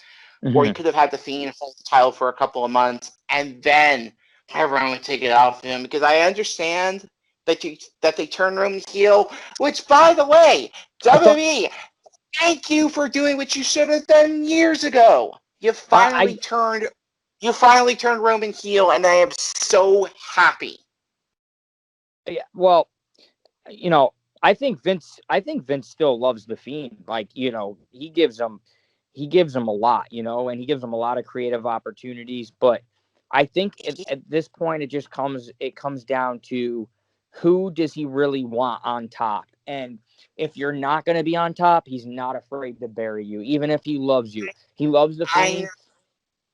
or you could have had the Fiend hold the title for a couple of months and then have Roman take it off him. Because I understand that they turn Roman heel, which, by the way, WWE, thank you for doing what you should have done years ago. You finally turned Roman heel, and I am so happy. Yeah, well, I think Vince still loves the Fiend. Like, he gives him a lot, and he gives him a lot of creative opportunities. But I think at this point, it comes down to who does he really want on top. And if you're not going to be on top, he's not afraid to bury you, even if he loves you. He loves the Fiend.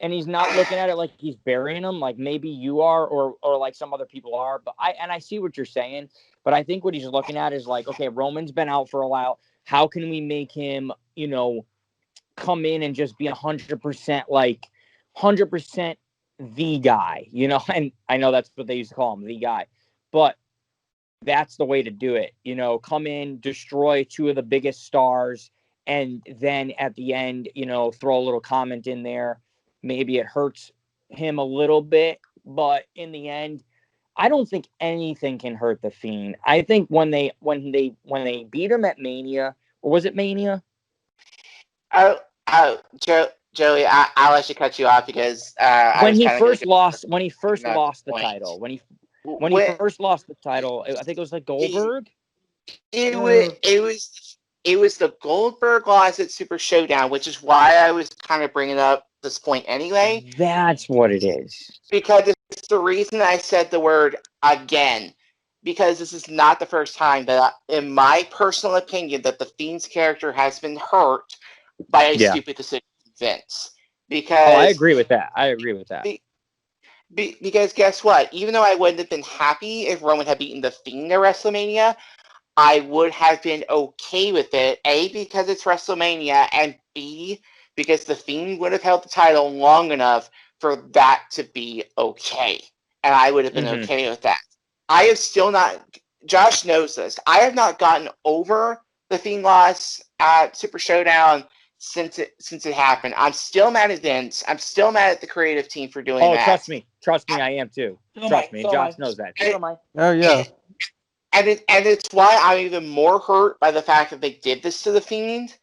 And he's not looking at it like he's burying him, like maybe you are, or like some other people are. But I see what you're saying, but I think what he's looking at is like, okay, Roman's been out for a while. How can we make him, come in and just be 100% like 100% the guy, And I know that's what they used to call him, the guy, but that's the way to do it. Come in, destroy two of the biggest stars, and then at the end, throw a little comment in there. Maybe it hurts him a little bit, but in the end, I don't think anything can hurt the Fiend. I think when they beat him at Mania, or was it Mania? Joey, I'll actually cut you off because when he first lost the title, when he first lost the title, I think it was like Goldberg. It was the Goldberg loss at Super Showdown, which is why I was kind of bringing up this point anyway. That's what it is. Because it's the reason I said the word again. Because this is not the first time that, in my personal opinion, that the Fiend's character has been hurt by a stupid decision from Vince. Because I agree with that. Because guess what? Even though I wouldn't have been happy if Roman had beaten the Fiend at WrestleMania, I would have been okay with it. A, because it's WrestleMania, and B, because the Fiend would have held the title long enough for that to be okay. And I would have been okay with that. I have still not, Josh knows this, I have not gotten over the Fiend loss at Super Showdown since it happened. I'm still mad at Vince. I'm still mad at the creative team for doing that. Trust me, I am too. Trust me, Josh knows that. Oh yeah. And it's why I'm even more hurt by the fact that they did this to the Fiend,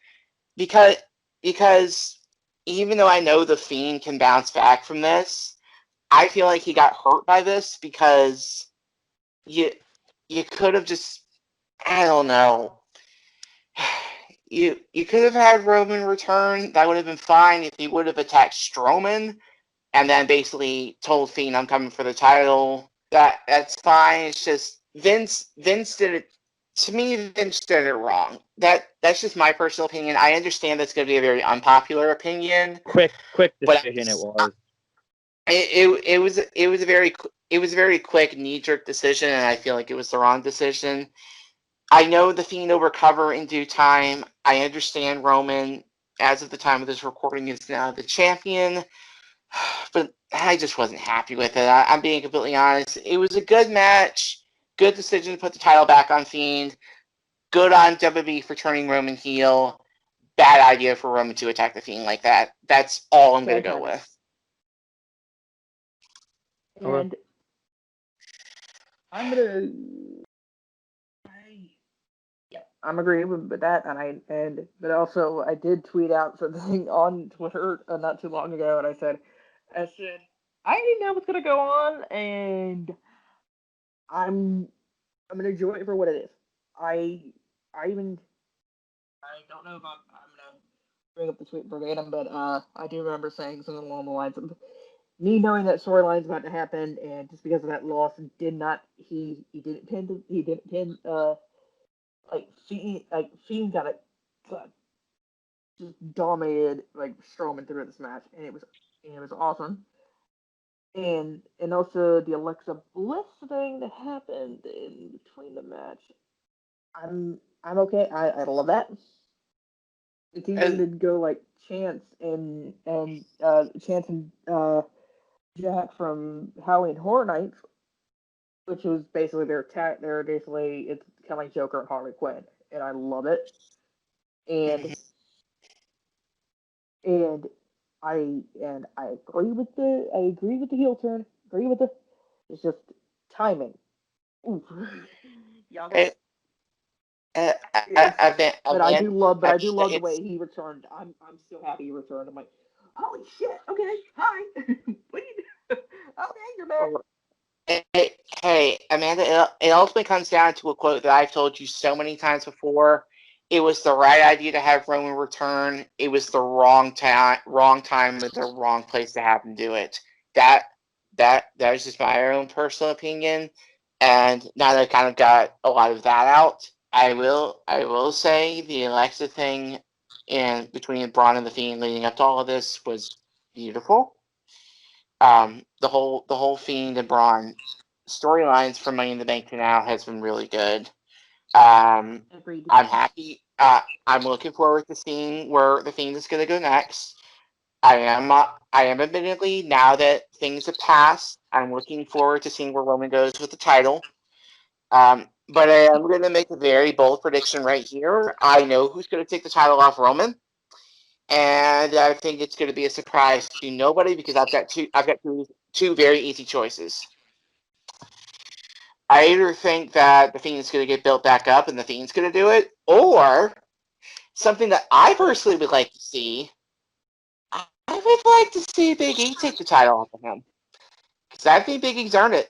because even though I know the Fiend can bounce back from this, I feel like he got hurt by this because you could have just, I don't know. You could have had Roman return. That would have been fine if he would have attacked Strowman and then basically told Fiend, I'm coming for the title. That's fine. It's just Vince did it. To me, Vince did it wrong. That's just my personal opinion. I understand that's going to be a very unpopular opinion. Quick decision it was. It was a very quick knee-jerk decision, and I feel like it was the wrong decision. I know the Fiend will recover in due time. I understand Roman, as of the time of this recording, is now the champion, but I just wasn't happy with it. I'm being completely honest. It was a good match, good decision to put the title back on Fiend, good on WWE for turning Roman heel, bad idea for Roman to attack the Fiend like that. That's all I'm going to go with. And I'm gonna, I'm agreeing with that, but also I did tweet out something on Twitter not too long ago, and I said, I already know what's gonna go on, and I'm gonna enjoy it for what it is. I even I don't know if I'm gonna bring up the tweet verbatim, but I do remember saying something along the lines of me knowing that storyline's about to happen, and just because of that loss, he didn't pin Fiend got it, just dominated like Strowman through this match, and it was awesome. And also the Alexa Bliss thing that happened in between the match. I'm okay. I love that. It's even And to go like Chance and Jack from Halloween Horror Nights, which was basically they're basically it's kind of like Joker and Harley Quinn, and I love it. And and I agree with the heel turn. Agree with the it's just timing. Ooh. Y'all got and, and yes. But I do love the it's way he returned. I'm still happy he returned. I'm like, holy shit. Okay, hi. What do you do? Okay, you're back. Hey, Amanda, it ultimately comes down to a quote that I've told you so many times before. It was the right idea to have Roman return. It was the wrong time with the wrong place to have him do it. That that is just my own personal opinion. And now that I kind of got a lot of that out, I will say the Alexa thing in between Braun and the Fiend leading up to all of this was beautiful. The whole Fiend and Braun storylines from Money in the Bank to now has been really good. Agreed. I'm happy. I'm looking forward to seeing where the Fiend is going to go next. I am admittedly, now that things have passed, I'm looking forward to seeing where Roman goes with the title. But I am going to make a very bold prediction right here. I know who's going to take the title off Roman, and I think it's going to be a surprise to nobody because I've got two very easy choices. I either think that the Fiend's going to get built back up and the Fiend's going to do it, or something that I personally would like to see. I would like to see Big E take the title off of him because I think Big E's earned it.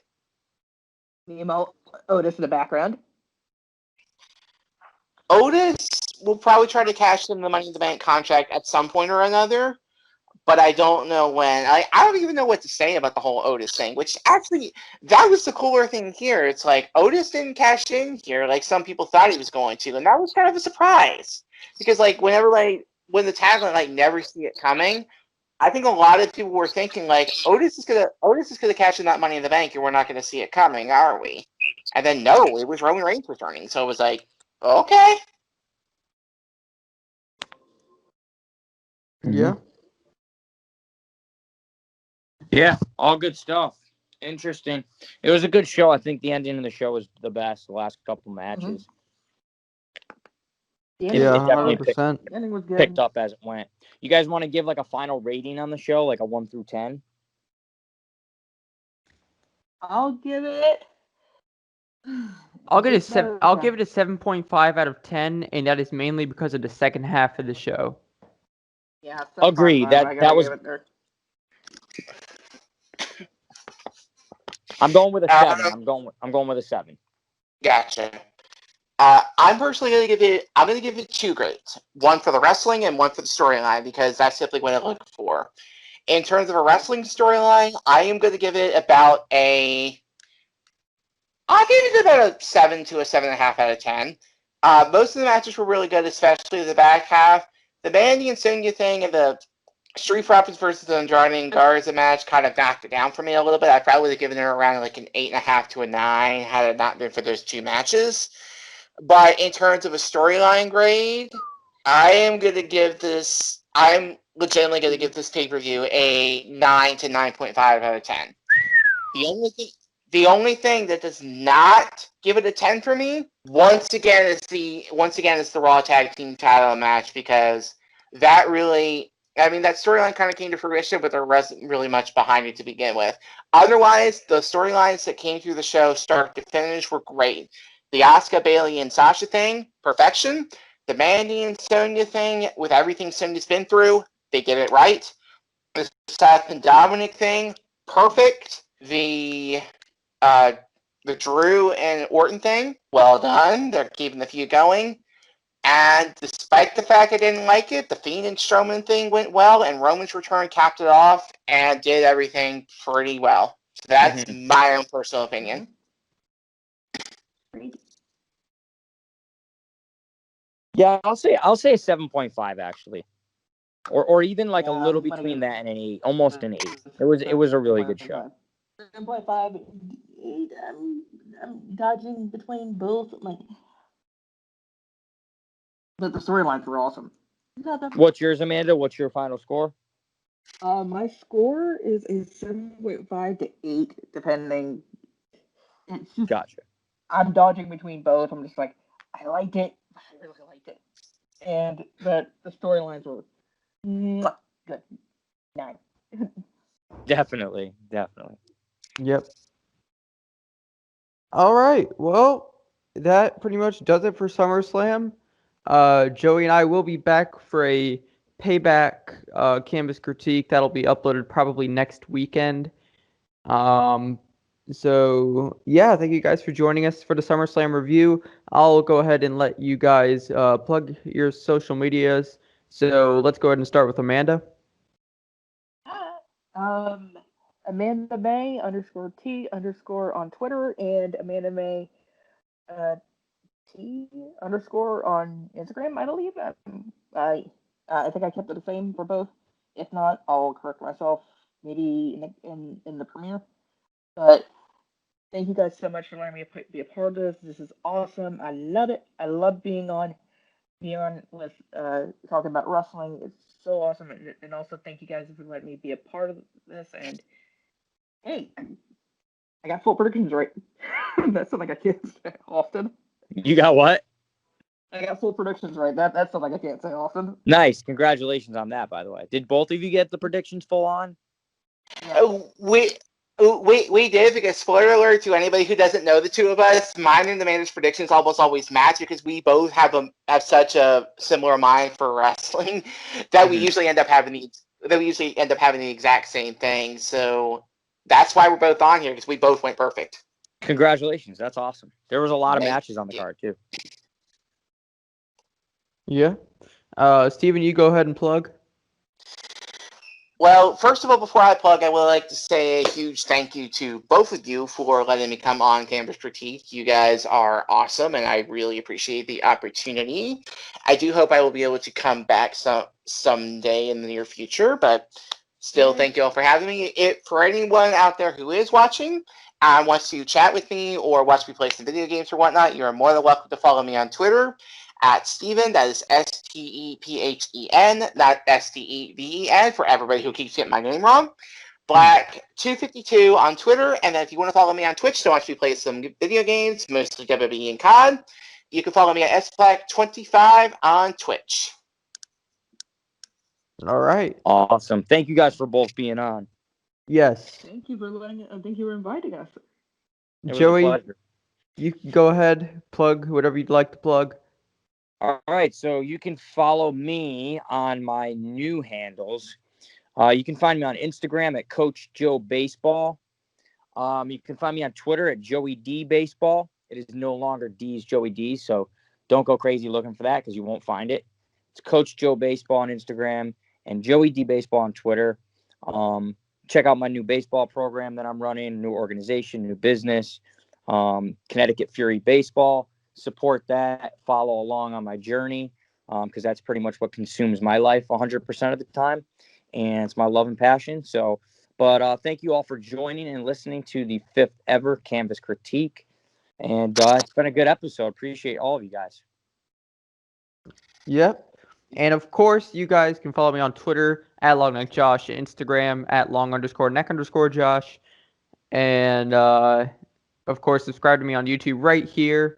Nemo Otis in the background. Otis will probably try to cash in the Money in the Bank contract at some point or another, but I don't know when. I don't even know what to say about the whole Otis thing, which actually, that was the cooler thing here. It's like, Otis didn't cash in here like some people thought he was going to, and that was kind of a surprise. Because, like, when the tagline, like, never see it coming, I think a lot of people were thinking, like, Otis is gonna cash in that Money in the Bank, and we're not gonna see it coming, are we? And then, no, it was Roman Reigns returning, so it was like, okay. Yeah. Yeah, all good stuff. Interesting. It was a good show. I think the ending of the show was the best. The last couple matches. The It, ending, Yeah, it definitely 100%. the ending was picked good. up as it went. You guys want to give like a final rating on the show, like a 1 through 10? I'll give it. I'll get a Just seven. about I'll a give it a 7.5 out of 10, and that is mainly because of the second half of the show. Yeah, Agree. 7.5. I gotta That was. give it there. I'm going with a 7. Um, I'm going with a 7. Gotcha. I'm personally going to give it. I'm going to give it 2 grades. One for the wrestling and one for the storyline because that's simply what I look for. In terms of a wrestling storyline, I am going to give it about a. I'll give it about a 7 to a 7.5 out of 10. Most of the matches were really good, especially the back half. The Mandy and Sonya thing and the Street Profits versus the Andrade and Garza match kind of knocked it down for me a little bit. I probably would have given it around like an 8.5 to a 9 had it not been for those 2 matches. But in terms of a storyline grade, I'm legitimately going to give this pay-per-view a 9 to 9.5 out of 10. The only thing that does not give it a 10 for me, once again, is the Raw Tag Team title match because that really, I mean, that storyline kind of came to fruition, but there wasn't really much behind it to begin with. Otherwise, the storylines that came through the show, start to finish, were great. The Asuka, Bayley, and Sasha thing, perfection. The Mandy and Sonya thing, with everything Sonya's been through, they did it right. The Seth and Dominic thing, perfect. The Drew and Orton thing, well done. They're keeping the feud going. And despite the fact I didn't like it, the Fiend and Strowman thing went well, and Roman's return capped it off and did everything pretty well. So that's my own personal opinion. Yeah, I'll say a 7.5 actually, or even like a little between that and an 8, almost an 8. It was a really good show. 7.5, 8. I'm dodging between both. But the storylines were awesome. What's yours, Amanda? What's your final score? My score is a 7.5 to 8, depending. It's just, Gotcha. I'm dodging between both. I'm just like, I liked it. I really liked it. But the storylines were good. 9. Definitely. Yep. All right. Well, that pretty much does it for SummerSlam. Joey and I will be back for a payback canvas critique that'll be uploaded probably next weekend. So yeah, thank you guys for joining us for the SummerSlam review. I'll go ahead and let you guys plug your social medias. So let's go ahead and start with Amanda. Amanda May _T_ on Twitter, and Amanda May T_ on Instagram, I believe. I think I kept it the same for both. If not, I'll correct myself maybe in the premiere. But thank you guys so much for letting me be a part of this. This is awesome. I love it. I love being on with talking about wrestling. It's so awesome. And also thank you guys for letting me be a part of this. And hey, I got full predictions right. That's something I can't say often. You got what? I got full predictions right. That's something I can't say often. Nice. Congratulations on that, by the way. Did both of you get the predictions full on? Yeah. We did, because spoiler alert to anybody who doesn't know the two of us, mine and Amanda's predictions almost always match, because we both have such a similar mind for wrestling that we usually end up having the exact same thing. So that's why we're both on here, because we both went perfect. Congratulations. That's awesome. There was a lot of matches on the card too. Yeah. Steven, you go ahead and plug. Well, first of all, before I plug, I would like to say a huge thank you to both of you for letting me come on Canvas Critique. You guys are awesome, and I really appreciate the opportunity. I do hope I will be able to come back someday in the near future, but still, thank you all for having me. For anyone out there who is watching and wants to chat with me or watch me play some video games or whatnot, you are more than welcome to follow me on Twitter at Steven, that is STEPHEN, not STEVEN, for everybody who keeps getting my name wrong. Black252 on Twitter, and then if you want to follow me on Twitch to watch me play some video games, mostly WWE and COD, you can follow me at SBlack25 on Twitch. All right. Awesome. Thank you guys for both being on. Yes. Thank you for thank you for inviting us. Joey, you can go ahead, plug whatever you'd like to plug. All right, so you can follow me on my new handles. You can find me on Instagram at Coach Joe Baseball. You can find me on Twitter at Joey D Baseball. It is no longer Deez Joey D, so don't go crazy looking for that because you won't find it. It's Coach Joe Baseball on Instagram and Joey D Baseball on Twitter. Check out my new baseball program that I'm running, new organization, new business, Connecticut Fury Baseball. Support that, follow along on my journey, because that's pretty much what consumes my life 100% of the time, and it's my love and passion. But thank you all for joining and listening to the 5th ever Canvas Critique, and it's been a good episode. Appreciate all of you guys. Yep. And of course, you guys can follow me on Twitter at LongNeckJosh, Instagram at long_neck_Josh, and of course, subscribe to me on YouTube right here.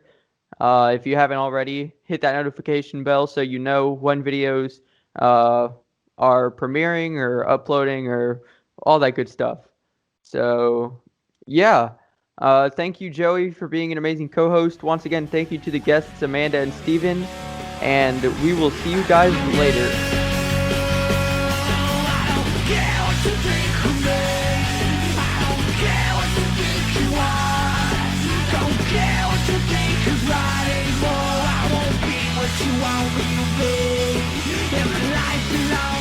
If you haven't already, hit that notification bell so you know when videos are premiering or uploading or all that good stuff. So, yeah. Thank you, Joey, for being an amazing co-host. Once again, thank you to the guests, Amanda and Steven. And we will see you guys later. will be if my life belongs